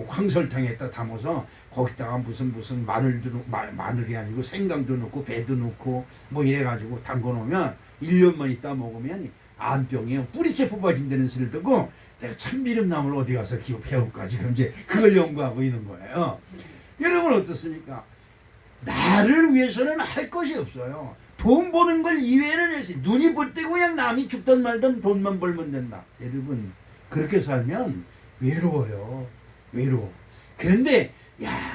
황설탕에다 담아서 거기다가 무슨 마늘이 아니고 생강도 넣고 배도 넣고 뭐 이래가지고 담궈 놓으면 1년만 있다 먹으면 암병이요 뿌리째 뽑아진다는 소리를 듣고 내가 참비듬 나물 어디 가서 배울까 지금 이제 그걸 연구하고 있는 거예요. 여러분 어떻습니까? 나를 위해서는 할 것이 없어요. 돈 버는 걸 이외에는 해서 눈이 불때고 그냥 남이 죽든 말든 돈만 벌면 된다. 여러분 그렇게 살면 외로워요. 외로워. 그런데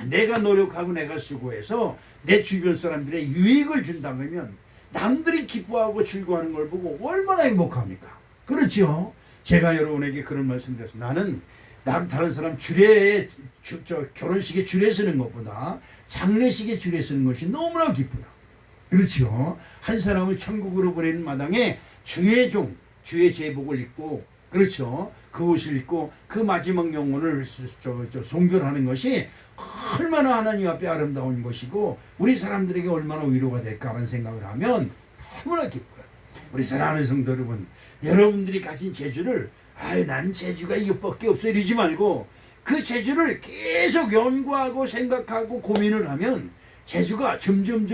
내가 노력하고 내가 수고해서 내 주변 사람들의 유익을 준다 그러면 남들이 기뻐하고 즐거워하는 걸 보고 얼마나 행복합니까? 그렇죠? 제가 여러분에게 그런 말씀 드렸어요. 나는 다른 사람 결혼식에 줄에 서는 것보다 장례식에 줄에 서는 것이 너무나 기쁘다. 그렇죠? 한 사람을 천국으로 보내는 마당에 주의 제복을 입고 그렇죠? 그 옷을 입고 그 마지막 영혼을 송별하는 것이 얼마나 하나님 앞에 아름다운 것이고 우리 사람들에게 얼마나 위로가 될까 하는 생각을 하면 너무나 기뻐요. 우리 사랑하는 성도 여러분, 여러분들이 가진 재주를 난 재주가 이것밖에 없어 이러지 말고 그 재주를 계속 연구하고 생각하고 고민을 하면 재주가 점점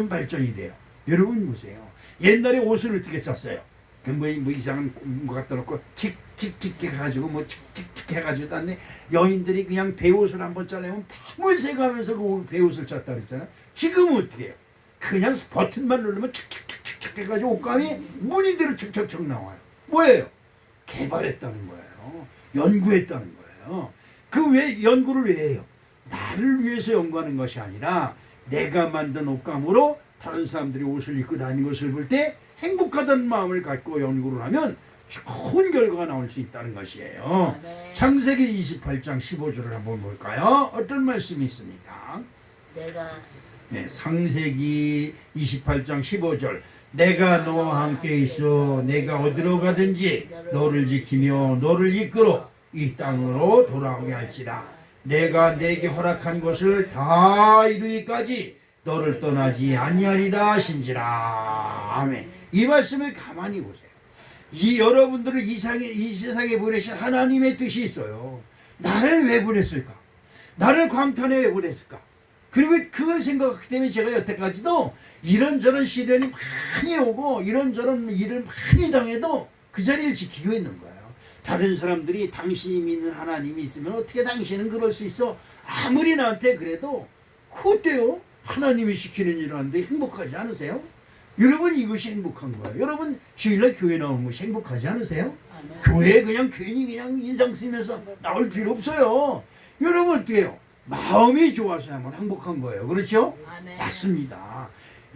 발전이 돼요. 여러분 보세요. 옛날에 옷을 어떻게 짰어요? 뭐 이상한 거 갖다 놓고 칙칙칙 해가지고 칙칙칙 해가지고 땄네. 여인들이 그냥 배옷을 한번 짜려면 밤을 새가면서 그 배옷을 짰다 그랬잖아요. 지금은 어떻게 해요? 그냥 버튼만 누르면 칙칙칙칙 해가지고 옷감이 무늬대로 척척척 나와요. 뭐예요? 개발했다는 거예요. 연구했다는 거예요. 그 왜 연구를 왜 해요? 나를 위해서 연구하는 것이 아니라 내가 만든 옷감으로 다른 사람들이 옷을 입고 다니는 것을 볼 때 행복하다는 마음을 갖고 연구를 하면 좋은 결과가 나올 수 있다는 것이에요. 네. 창세기 28장 15절을 한번 볼까요? 어떤 말씀이 있습니까? 창세기 28장 15절 내가 너와 함께 있어 내가 어디로 가든지 너를 지키며 너를 이끌어 이 땅으로 돌아오게 할지라 내가 내게 허락한 것을 다 이루기까지 너를 떠나지 아니하리라 하신지라. 아멘. 이 말씀을 가만히 보세요. 여러분들을 이 세상에 보내신 하나님의 뜻이 있어요. 나를 왜 보냈을까? 나를 광탄에 왜 보냈을까? 그리고 그걸 생각하기 때문에 제가 여태까지도 이런저런 시련이 많이 오고 이런저런 일을 많이 당해도 그 자리를 지키고 있는 거예요. 다른 사람들이 당신이 믿는 하나님이 있으면 어떻게 당신은 그럴 수 있어? 아무리 나한테 그래도 그때요. 하나님이 시키는 일을 하는데 행복하지 않으세요? 여러분 이것이 행복한 거예요. 여러분 주일날 교회 나오는 것이 행복하지 않으세요? 아멘. 교회에 그냥 괜히 그냥 인상 쓰면서 나올 필요 없어요. 여러분 어때요? 마음이 좋아서야만 행복한 거예요. 그렇죠? 아멘. 맞습니다.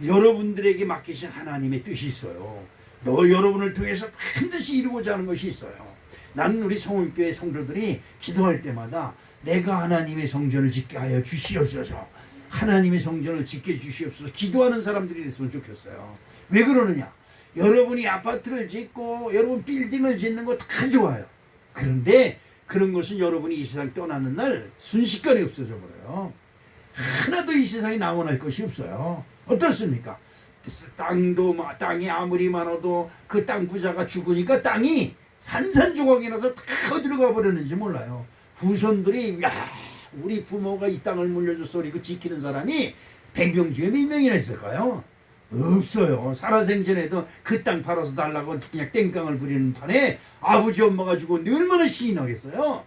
여러분들에게 맡기신 하나님의 뜻이 있어요. 여러분을 통해서 반드시 이루고자 하는 것이 있어요. 나는 우리 성원교회 성도들이 기도할 때마다 내가 하나님의 성전을 짓게 하여 주시옵소서. 하나님의 성전을 짓게 주시옵소서. 기도하는 사람들이 됐으면 좋겠어요. 왜 그러느냐? 여러분이 아파트를 짓고 여러분 빌딩을 짓는 거 다 좋아요. 그런데 그런 것은 여러분이 이 세상 떠나는 날 순식간에 없어져 버려요. 하나도 이 세상에 남아날 것이 없어요. 어떻습니까? 땅이 아무리 많아도 그 땅 부자가 죽으니까 땅이 산산조각이 나서 다 어디로 가버렸는지 몰라요. 후손들이 우리 부모가 이 땅을 물려줬어 그리고 지키는 사람이 100명 중에 몇 명이나 있을까요? 없어요. 살아생전에도 그 땅 팔아서 달라고 그냥 땡깡을 부리는 판에 아버지 엄마가 죽고 얼마나 신이 나겠어요.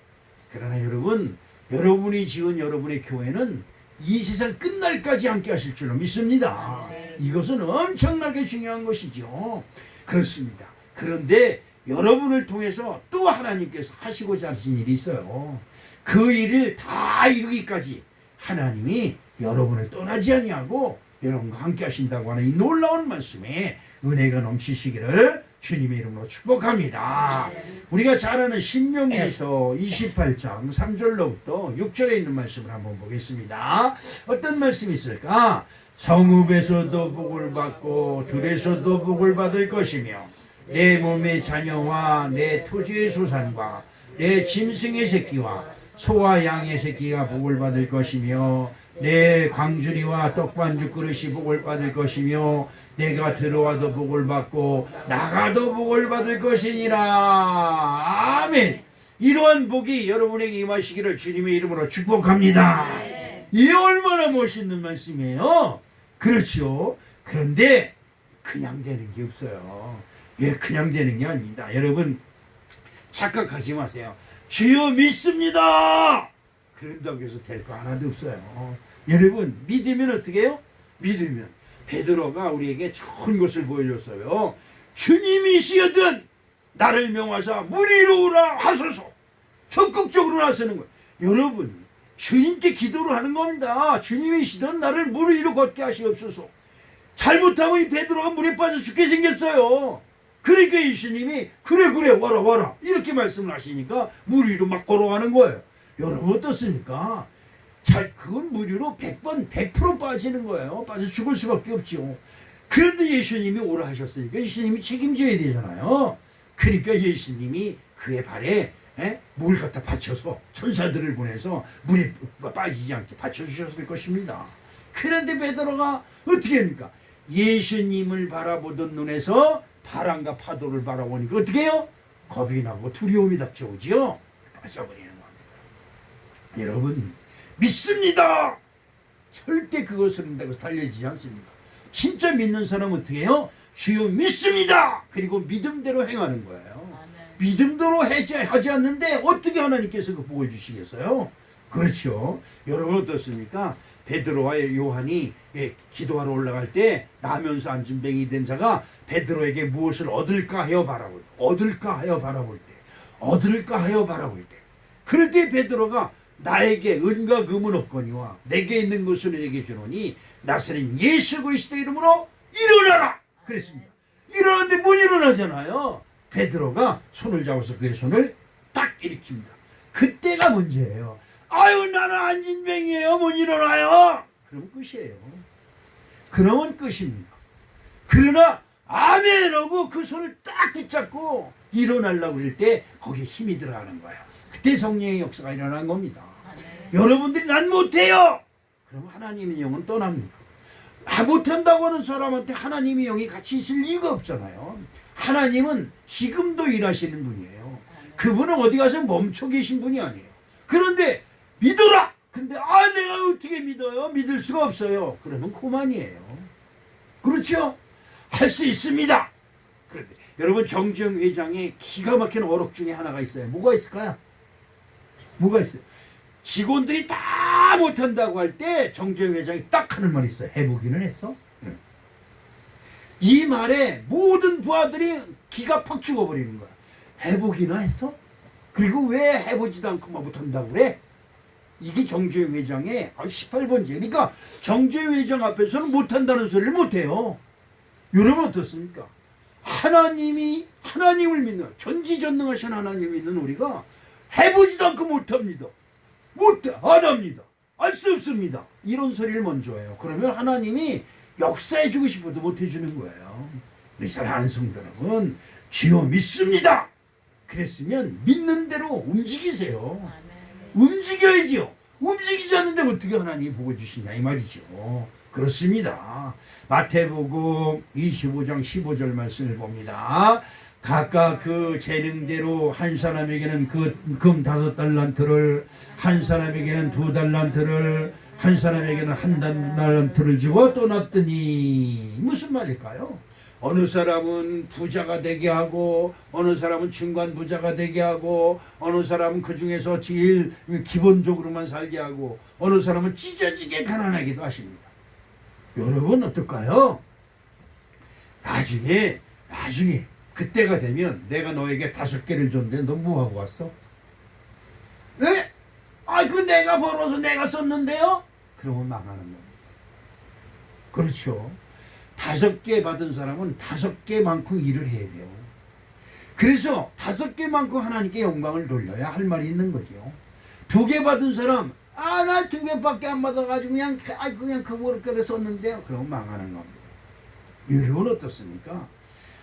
그러나 여러분, 여러분이 지은 여러분의 교회는 이 세상 끝날까지 함께 하실 줄로 믿습니다. 이것은 엄청나게 중요한 것이죠. 그렇습니다. 그런데 여러분을 통해서 또 하나님께서 하시고자 하신 일이 있어요. 그 일을 다 이루기까지 하나님이 여러분을 떠나지 아니하고 여러분과 함께 하신다고 하는 이 놀라운 말씀에 은혜가 넘치시기를 주님의 이름으로 축복합니다. 우리가 잘 아는 신명기서 28장 3절로부터 6절에 있는 말씀을 한번 보겠습니다. 어떤 말씀이 있을까? 성읍에서도 복을 받고 들에서도 복을 받을 것이며 내 몸의 자녀와 내 토지의 소산과 내 짐승의 새끼와 소와 양의 새끼가 복을 받을 것이며 내 광주리와 떡반죽 그릇이 복을 받을 것이며 내가 들어와도 복을 받고 나가도 복을 받을 것이니라. 아멘. 이러한 복이 여러분에게 임하시기를 주님의 이름으로 축복합니다. 이 얼마나 멋있는 말씀이에요. 그렇죠. 그런데 그냥 되는 게 없어요. 예, 그냥 되는 게 아닙니다. 여러분 착각하지 마세요. 주여 믿습니다. 그런다고 해서 될 거 하나도 없어요. 여러분 믿으면 어떻게 해요? 믿으면 베드로가 우리에게 좋은 것을 보여줬어요. 주님이시여든 나를 명하사 물 위로 오라 하소서. 적극적으로 나서는 거예요. 여러분 주님께 기도를 하는 겁니다. 주님이시던 나를 물 위로 걷게 하시옵소서. 잘못하면 이 베드로가 물에 빠져 죽게 생겼어요. 그러니까 예수님이 그래 와라 이렇게 말씀을 하시니까 물 위로 막 걸어가는 거예요. 여러분 어떻습니까? 그건 물 위로 100번 100% 빠지는 거예요. 빠져 죽을 수밖에 없죠. 그런데 예수님이 오라 하셨으니까 예수님이 책임져야 되잖아요. 그러니까 예수님이 그의 발에 물 갖다 받쳐서 천사들을 보내서 물에 빠지지 않게 받쳐주셨을 것입니다. 그런데 베드로가 어떻게 합니까? 예수님을 바라보던 눈에서 바람과 파도를 바라보니까 어떻게 해요? 겁이 나고 두려움이 닥쳐오지요. 빠져버리는 겁니다. 여러분 믿습니다. 절대 그것을 한다고 달려지지 않습니다. 진짜 믿는 사람은 어떻게 해요? 주여 믿습니다. 그리고 믿음대로 행하는 거예요. 믿음대로 하지 않는데 어떻게 하나님께서 그 복을 주시겠어요? 그렇죠. 여러분 어떻습니까? 베드로와 요한이 기도하러 올라갈 때 나면서 앉은 뱅이 된 자가 베드로에게 무엇을 얻을까 하여 바라볼 때 그럴 때 베드로가 나에게 은과 금은 없거니와 내게 있는 것을 내게 주노니 나사렛 예수 그리스도 이름으로 일어나라 그랬습니다. 일어났는데 못 일어나잖아요. 베드로가 손을 잡아서 그의 손을 딱 일으킵니다. 그때가 문제예요. 아유 나는 안진뱅이에요. 못 일어나요. 그러면 끝이에요. 그러면 끝입니다. 그러나 아멘 하고 그 손을 딱 붙잡고 일어나려고 할 때 거기에 힘이 들어가는 거예요. 그때 성령의 역사가 일어난 겁니다. 여러분들이 난 못해요. 그럼 하나님의 영은 떠납니다. 못한다고 하는 사람한테 하나님의 영이 같이 있을 이유가 없잖아요. 하나님은 지금도 일하시는 분이에요. 그분은 어디 가서 멈춰 계신 분이 아니에요. 그런데 믿어라. 근데 내가 어떻게 믿어요? 믿을 수가 없어요. 그러면 그만이에요. 그렇죠? 할 수 있습니다. 그런데 여러분 정지영 회장의 기가 막힌 어록 중에 하나가 있어요. 뭐가 있을까요? 뭐가 있어요? 직원들이 다 못한다고 할 때 정지영 회장이 딱 하는 말이 있어요. 해보기는 했어? 이 말에 모든 부하들이 기가 팍 죽어버리는 거야. 해보기나 했어? 그리고 왜 해보지도 않고 못한다고 그래? 이게 정주영 회장의 18번째. 그러니까 정주영 회장 앞에서는 못한다는 소리를 못해요. 여러분 어떻습니까? 하나님을 믿는 전지전능하신 하나님을 믿는 우리가 해보지도 않고 못합니다. 안 합니다. 알 수 없습니다. 이런 소리를 먼저 해요. 그러면 하나님이 역사해주고 싶어도 못해주는 거예요. 우리 사랑하는 성도 여러분, 주여 믿습니다. 그랬으면 믿는 대로 움직이세요. 움직여야지요. 움직이지 않는데 어떻게 하나님이 복을 주시냐 이 말이죠. 그렇습니다. 마태복음 25장 15절 말씀을 봅니다. 각각 그 재능대로 한 사람에게는 그 금 5달란트를, 한 사람에게는 2달란트를, 한 사람에게는 1달란트를 주고 떠났더니 무슨 말일까요? 어느 사람은 부자가 되게 하고, 어느 사람은 중간 부자가 되게 하고, 어느 사람은 그 중에서 제일 기본적으로만 살게 하고, 어느 사람은 찢어지게 가난하기도 하십니다. 여러분 어떨까요? 나중에 그때가 되면 내가 너에게 5개를 줬는데 너 뭐하고 왔어? 왜? 그 내가 벌어서 내가 썼는데요? 그러면 망하는 겁니다. 그렇죠. 5개 받은 사람은 5개만큼 일을 해야 돼요. 그래서 5개 많고 하나님께 영광을 돌려야 할 말이 있는 거죠. 2개 받은 사람, 나 2개밖에 안 받아가지고 그냥 그거를 썼는데요. 그럼 망하는 겁니다. 여러분 어떻습니까?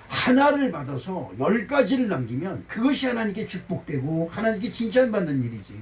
하나를 받아서 10가지를 남기면 그것이 하나님께 축복되고 하나님께 칭찬받는 일이지.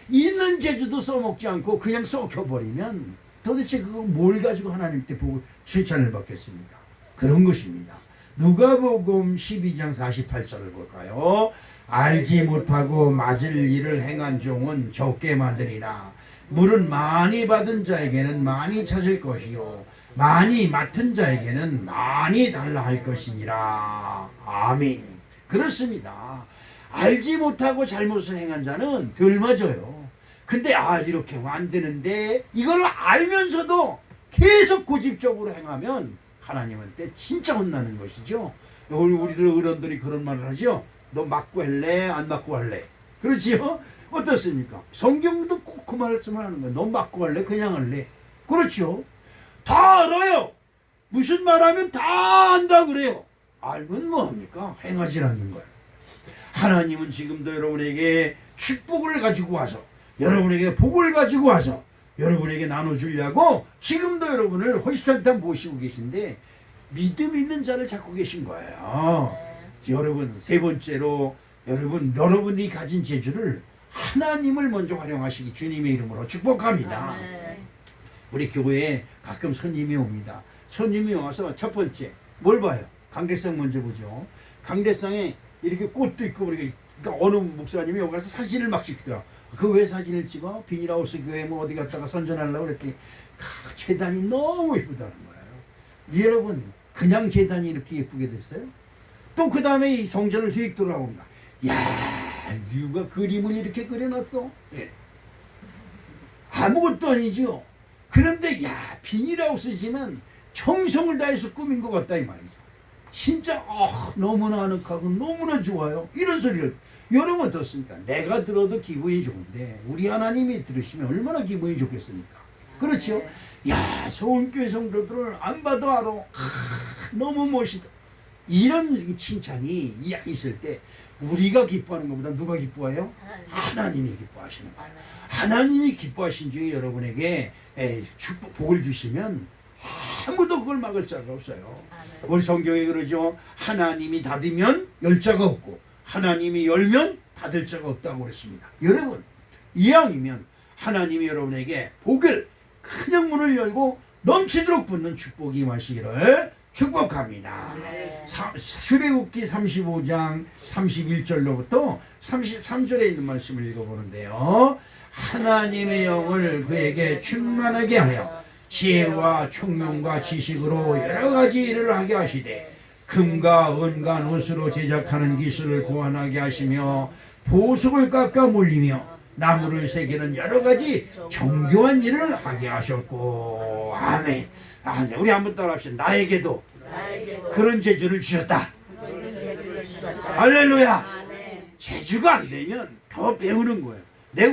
있는 재주도 써먹지 않고 그냥 썩혀버리면 도대체 그거 뭘 가지고 하나님께 보고 칭찬을 받겠습니까? 그런 것입니다. 누가복음 12장 48절을 볼까요? 알지 못하고 맞을 일을 행한 종은 적게 받으리라. 물은 많이 받은 자에게는 많이 찾을 것이요 많이 맡은 자에게는 많이 달라 할 것이니라. 아멘. 그렇습니다. 알지 못하고 잘못을 행한 자는 덜 맞아요. 근데 이렇게 하면 안 되는데 이걸 알면서도 계속 고집적으로 행하면 하나님한테 진짜 혼나는 것이죠. 우리들 어른들이 그런 말을 하죠. 너 맞고 할래? 안 맞고 할래? 그렇지요? 어떻습니까? 성경도 꼭 그 말씀을 하는 거예요. 너 맞고 할래? 그냥 할래? 그렇죠? 다 알아요. 무슨 말하면 다 안다 그래요. 알면 뭐합니까? 행하지 않는 거예요. 하나님은 지금도 여러분에게 축복을 가지고 와서 여러분에게 복을 가지고 와서 여러분에게 나눠주려고 지금도 여러분을 호시탐탐 모시고 계신데 믿음 있는 자를 찾고 계신 거예요. 여러분, 세 번째로 여러분이 가진 재주를 하나님을 먼저 활용하시기 주님의 이름으로 축복합니다. 우리 교회에 가끔 손님이 옵니다. 손님이 와서 첫 번째 뭘 봐요? 강대상 먼저 보죠. 강대상에 이렇게 꽃도 있고 그러니까 어느 목사님이 여기 가서 사진을 막 찍더라. 그 왜 사진을 찍어? 비닐하우스 교회 뭐 어디 갔다가 선전하려고 그랬더니 재단이 너무 예쁘다는 거예요. 여러분, 그냥 재단이 이렇게 예쁘게 됐어요? 또 그 다음에 이 성전을 휙 돌아옵니다. 야, 누가 그림을 이렇게 그려놨어? 예. 아무것도 아니죠. 그런데 비닐하우스지만 정성을 다해서 꾸민 것 같다 이 말이죠. 진짜 너무나 아늑하고 너무나 좋아요. 이런 소리를 여러분 어떻습니까? 내가 들어도 기분이 좋은데 우리 하나님이 들으시면 얼마나 기분이 좋겠습니까? 그렇죠? 서울교회 성도들을 안 봐도 알아. 너무 멋있다. 이런 칭찬이 있을 때 우리가 기뻐하는 것보다 누가 기뻐해요? 하나님이 기뻐하시는 거예요. 하나님이 기뻐하신 중에 여러분에게 축복, 복을 주시면 아무도 그걸 막을 자가 없어요. 우리 성경에 그러죠. 하나님이 닫으면 열 자가 없고 하나님이 열면 닫을 자가 없다고 그랬습니다. 여러분, 이왕이면 하나님이 여러분에게 복을 그냥 문을 열고 넘치도록 붓는 축복이 임하시기를 축복합니다. 출애굽기 35장 31절로부터 33절에 있는 말씀을 읽어보는데요. 하나님의 영을 그에게 충만하게 하여 지혜와 총명과 지식으로 여러 가지 일을 하게 하시되 금과 은과 노수로 제작하는 기술을 고안하게 하시며 보석을 깎아 몰리며 나무를 새기는 여러 가지 정교한 일을 하게 하셨고. 아멘. 우리 한번 따라합시다. 나에게도 그런 재주를 주셨다. 할렐루야. 재주가 안 되면 더 배우는 거예요.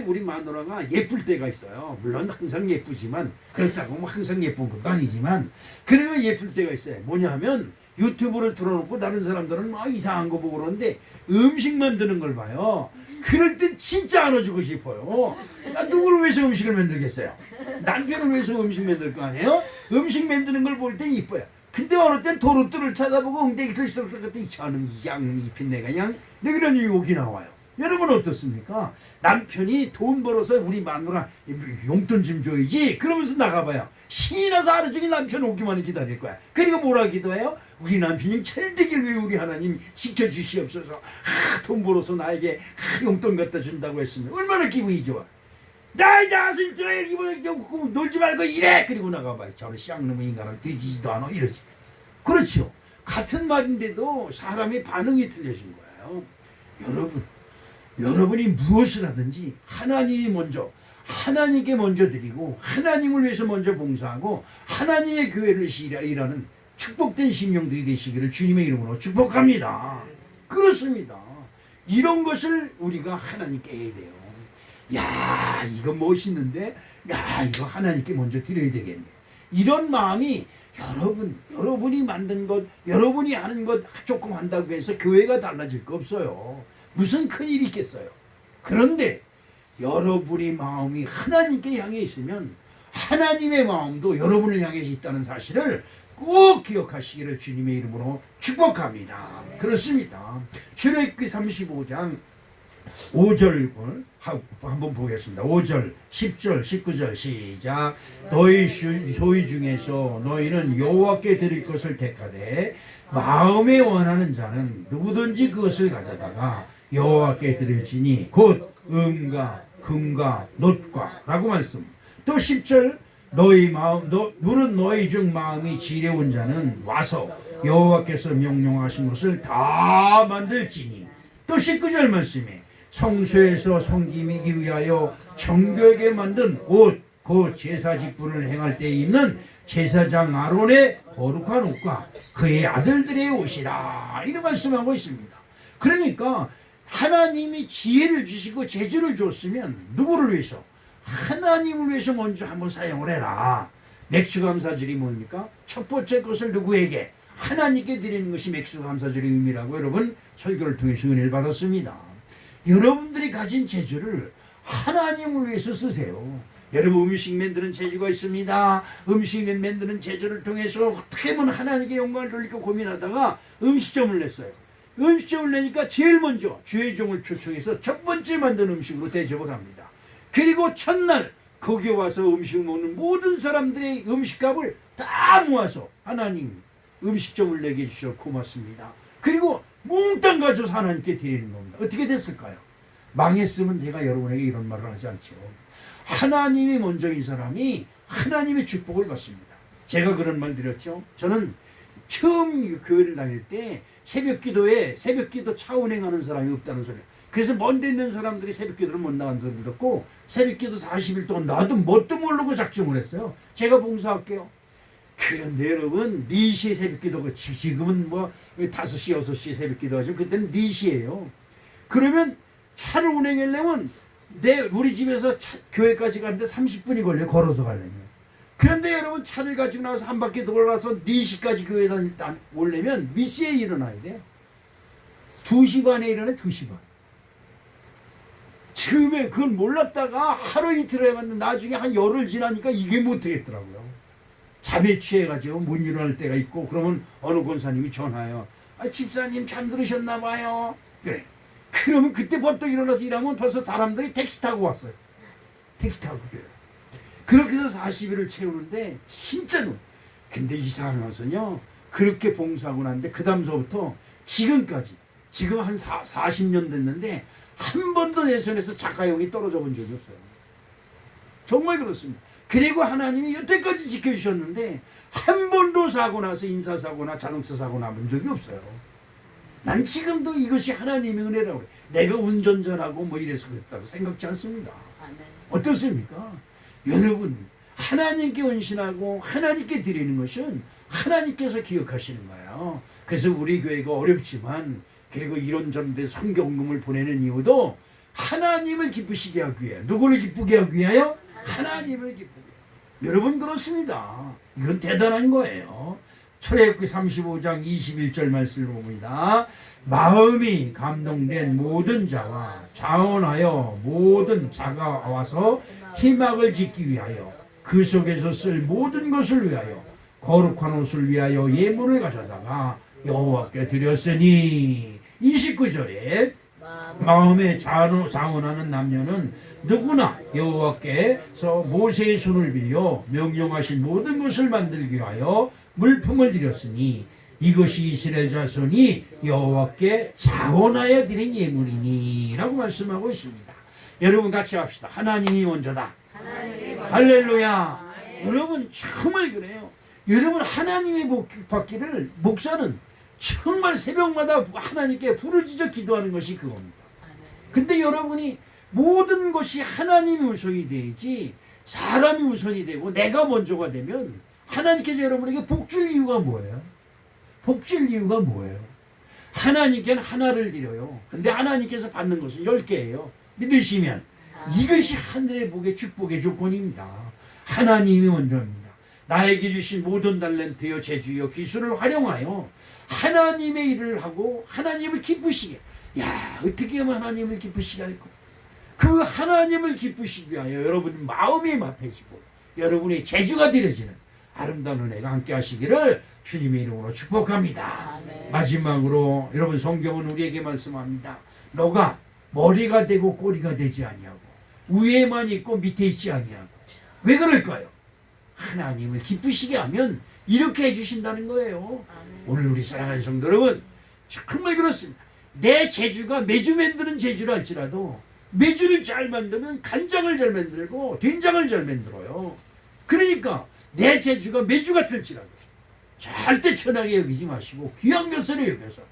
우리 마누라가 예쁠 때가 있어요. 물론 항상 예쁘지만 그렇다고 뭐 항상 예쁜 것도 아니지만 그래도 예쁠 때가 있어요. 뭐냐 하면 유튜브를 틀어놓고 다른 사람들은 이상한 거 보고 그러는데 음식 만드는 걸 봐요. 그럴 땐 진짜 안아주고 싶어요. 누구를 위해서 음식을 만들겠어요? 남편을 위해서 음식 만들 거 아니에요? 음식 만드는 걸 볼 땐 이뻐요. 근데 어느 땐 도로뜰을 쳐다보고 엉덩이 들썩들 그때 저는 양 입힌 내가 양 이런 유혹이 나와요. 여러분 어떻습니까? 남편이 돈 벌어서 우리 마누라 용돈 좀 줘야지 그러면서 나가봐요. 신이 나서 하루 종일 남편 오기만 기다릴 거야. 그리고 뭐라 기도해요? 우리 남편이 잘되길 위해 우리 하나님 지켜주시옵소서. 돈 벌어서 나에게 용돈 갖다 준다고 했으면 얼마나 기분이 좋아. 나이 자식 저의 기분이 좋고 놀지 말고 일해. 그리고 나가봐요. 저런 쌍놈의 인간은 뒤지지도 않아 이러지. 그렇죠. 같은 말인데도 사람의 반응이 틀려진 거예요. 여러분이 무엇을 하든지 하나님이 먼저 하나님께 먼저 드리고 하나님을 위해서 먼저 봉사하고 하나님의 교회를 일하는 축복된 심령들이 되시기를 주님의 이름으로 축복합니다. 그렇습니다. 이런 것을 우리가 하나님께 해야 돼요. 이거 멋있는데 이거 하나님께 먼저 드려야 되겠네. 이런 마음이 여러분이 만든 것, 여러분이 하는 것 조금 한다고 해서 교회가 달라질 거 없어요. 무슨 큰일이 있겠어요. 그런데 여러분의 마음이 하나님께 향해 있으면 하나님의 마음도 여러분을 향해 있다는 사실을 꼭 기억하시기를 주님의 이름으로 축복합니다. 그렇습니다. 출애굽기 35장 5절 한번 보겠습니다. 5절, 10절, 19절 시작. 너희 소유 중에서 너희는 여호와께 드릴 것을 택하되 마음에 원하는 자는 누구든지 그것을 가져다가 여호와께 드릴지니 곧 음과 금과 놋과 라고 말씀. 또 10절 누른 너희 중 마음이 지레온 자는 와서 여호와께서 명령하신 것을 다 만들지니. 또 19절 말씀에 성소에서 섬기기 위하여 정교하게 만든 옷 곧 제사 직분을 행할 때 입는 제사장 아론의 거룩한 옷과 그의 아들들의 옷이라 이런 말씀하고 있습니다. 그러니까 하나님이 지혜를 주시고 재주를 줬으면 누구를 위해서? 하나님을 위해서 먼저 한번 사용을 해라. 맥주감사절이 뭡니까? 첫 번째 것을 누구에게? 하나님께 드리는 것이 맥주감사절의 의미라고 여러분 설교를 통해서 은혜를 받았습니다. 여러분들이 가진 재주를 하나님을 위해서 쓰세요. 여러분 음식 만드는 재주가 있습니다. 음식 만드는 재주를 통해서 어떻게 하면 하나님께 영광을 돌릴까 고민하다가 음식점을 냈어요. 음식점을 내니까 제일 먼저 주의 종을 초청해서 첫 번째 만든 음식으로 대접을 합니다. 그리고 첫날 거기 와서 음식을 먹는 모든 사람들의 음식값을 다 모아서 하나님 음식점을 내게 해주셔서 고맙습니다. 그리고 몽땅 가져서 하나님께 드리는 겁니다. 어떻게 됐을까요? 망했으면 제가 여러분에게 이런 말을 하지 않죠. 하나님이 먼저인 사람이 하나님의 축복을 받습니다. 제가 그런 말 드렸죠. 저는 처음 교회를 다닐 때 새벽기도 차운행하는 사람이 없다는 소리. 그래서 먼데 있는 사람들이 새벽기도를 못 나간 소리 듣고 새벽기도 40일 동안 나도 뭣도 모르고 작정을 했어요. 제가 봉사할게요. 그런데 여러분 4시에 새벽기도가 지금은 뭐 5시 6시에 새벽기도 하죠. 그때는 4시예요. 그러면 차를 운행하려면 우리 집에서 교회까지 가는데 30분이 걸려요. 걸어서 가려면. 그런데 여러분 차를 가지고 나와서 한 바퀴 돌아서 4시까지 교회 오려면 몇 시에 일어나야 돼요? 2시 반에 일어나요. 2시 반. 처음에 그건 몰랐다가 하루 이틀 해봤는데 나중에 한 열흘 지나니까 이게 못하겠더라고요. 잠에 취해가지고 못 일어날 때가 있고 그러면 어느 권사님이 전화해요. 집사님 잠들으셨나 봐요. 그래. 그러면 그때 벌떡 일어나서 일하면 벌써 사람들이 택시 타고 왔어요. 택시 타고 그래요. 그렇게 해서 40일을 채우는데 진짜로. 근데 이사를 와서요. 그렇게 봉사하고 났는데 그 다음서부터 지금까지 지금 한 40년 됐는데 한 번도 내 손에서 작가용이 떨어져 본 적이 없어요. 정말 그렇습니다. 그리고 하나님이 여태까지 지켜주셨는데 한 번도 사고 나서 인사사고나 자동차 사고 나본 적이 없어요. 난 지금도 이것이 하나님의 은혜라고 그래. 내가 운전전하고 뭐 이래서 그랬다고 생각지 않습니다. 어떻습니까? 여러분 하나님께 헌신하고 하나님께 드리는 것은 하나님께서 기억하시는 거예요. 그래서 우리 교회가 어렵지만 그리고 이런저런 데 성경금을 보내는 이유도 하나님을 기쁘시게 하기 위해. 누구를 기쁘게 하기 위하여? 하나님을 기쁘게. 여러분 그렇습니다. 이건 대단한 거예요. 출애굽기 35장 21절 말씀을 봅니다. 마음이 감동된 모든 자와 자원하여 모든 자가 와서 희막을 짓기 위하여 그 속에서 쓸 모든 것을 위하여 거룩한 옷을 위하여 예물을 가져다가 여호와께 드렸으니. 29절에 마음에 자원하는 남녀는 누구나 여호와께서 모세의 손을 빌려 명령하신 모든 것을 만들기 위하여 물품을 드렸으니 이것이 이스라엘 자손이 여호와께 자원하여 드린 예물이니 라고 말씀하고 있습니다. 여러분 같이 합시다. 하나님이 먼저다. 할렐루야. 여러분 정말 그래요. 여러분 하나님의 받기를 목사는 정말 새벽마다 하나님께 부르짖어 기도하는 것이 그겁니다. 근데 여러분이 모든 것이 하나님이 우선이 되지 사람이 우선이 되고 내가 먼저가 되면 하나님께서 여러분에게 복줄 이유가 뭐예요? 복줄 이유가 뭐예요? 하나님께는 하나를 드려요. 근데 하나님께서 받는 것은 10개예요. 믿으시면 이것이 하늘의 복의 축복의 조건입니다. 하나님이 먼저입니다. 나에게 주신 모든 달란트여 재주여 기술을 활용하여 하나님의 일을 하고 하나님을 기쁘시게, 야, 어떻게 하면 하나님을 기쁘시게 할까? 그 하나님을 기쁘시기 위하여 여러분 마음이 합해지고 여러분의 재주가 드려지는 아름다운 은혜가 함께 하시기를 주님의 이름으로 축복합니다. 아멘. 마지막으로 여러분, 성경은 우리에게 말씀합니다. 너가 머리가 되고 꼬리가 되지 아니하고 위에만 있고 밑에 있지 아니하고. 왜 그럴까요? 하나님을 기쁘시게 하면 이렇게 해주신다는 거예요. 아멘. 오늘 우리 사랑하는 성도 여러분, 정말 그렇습니다. 내 재주가 메주 만드는 재주라 할지라도 메주를 잘 만들면 간장을 잘 만들고 된장을 잘 만들어요. 그러니까 내 재주가 메주 같을지라도 절대 천하게 여기지 마시고 귀한 것으로 여겨서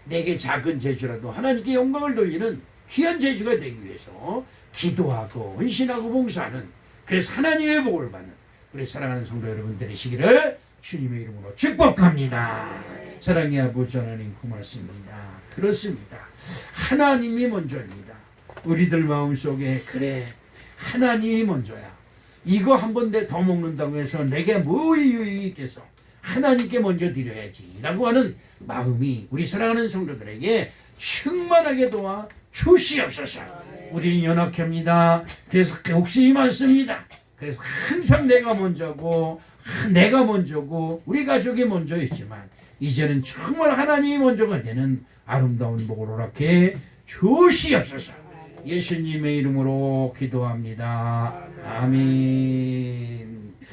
내게 작은 재주라도 하나님께 영광을 돌리는 귀한 재주가 되기 위해서 기도하고 헌신하고 봉사하는, 그래서 하나님의 복을 받는 우리 사랑하는 성도 여러분 되시기를 주님의 이름으로 축복합니다. 사랑의 아버지 하나님 고맙습니다. 그렇습니다. 하나님이 먼저입니다. 우리들 마음속에 그래 하나님이 먼저야. 이거 한 번 더 먹는다고 해서 내게 뭐 유익이 있겠어. 하나님께 먼저 드려야지 라고 하는 마음이 우리 사랑하는 성도들에게 충만하게 도와 주시옵소서. 우리는 연약합니다. 그래서 욕심이 많습니다. 그래서 항상 내가 먼저고 우리 가족이 먼저였지만 이제는 정말 하나님이 먼저가 되는 아름다운 복을 허락해 주시옵소서. 예수님의 이름으로 기도합니다. 아멘.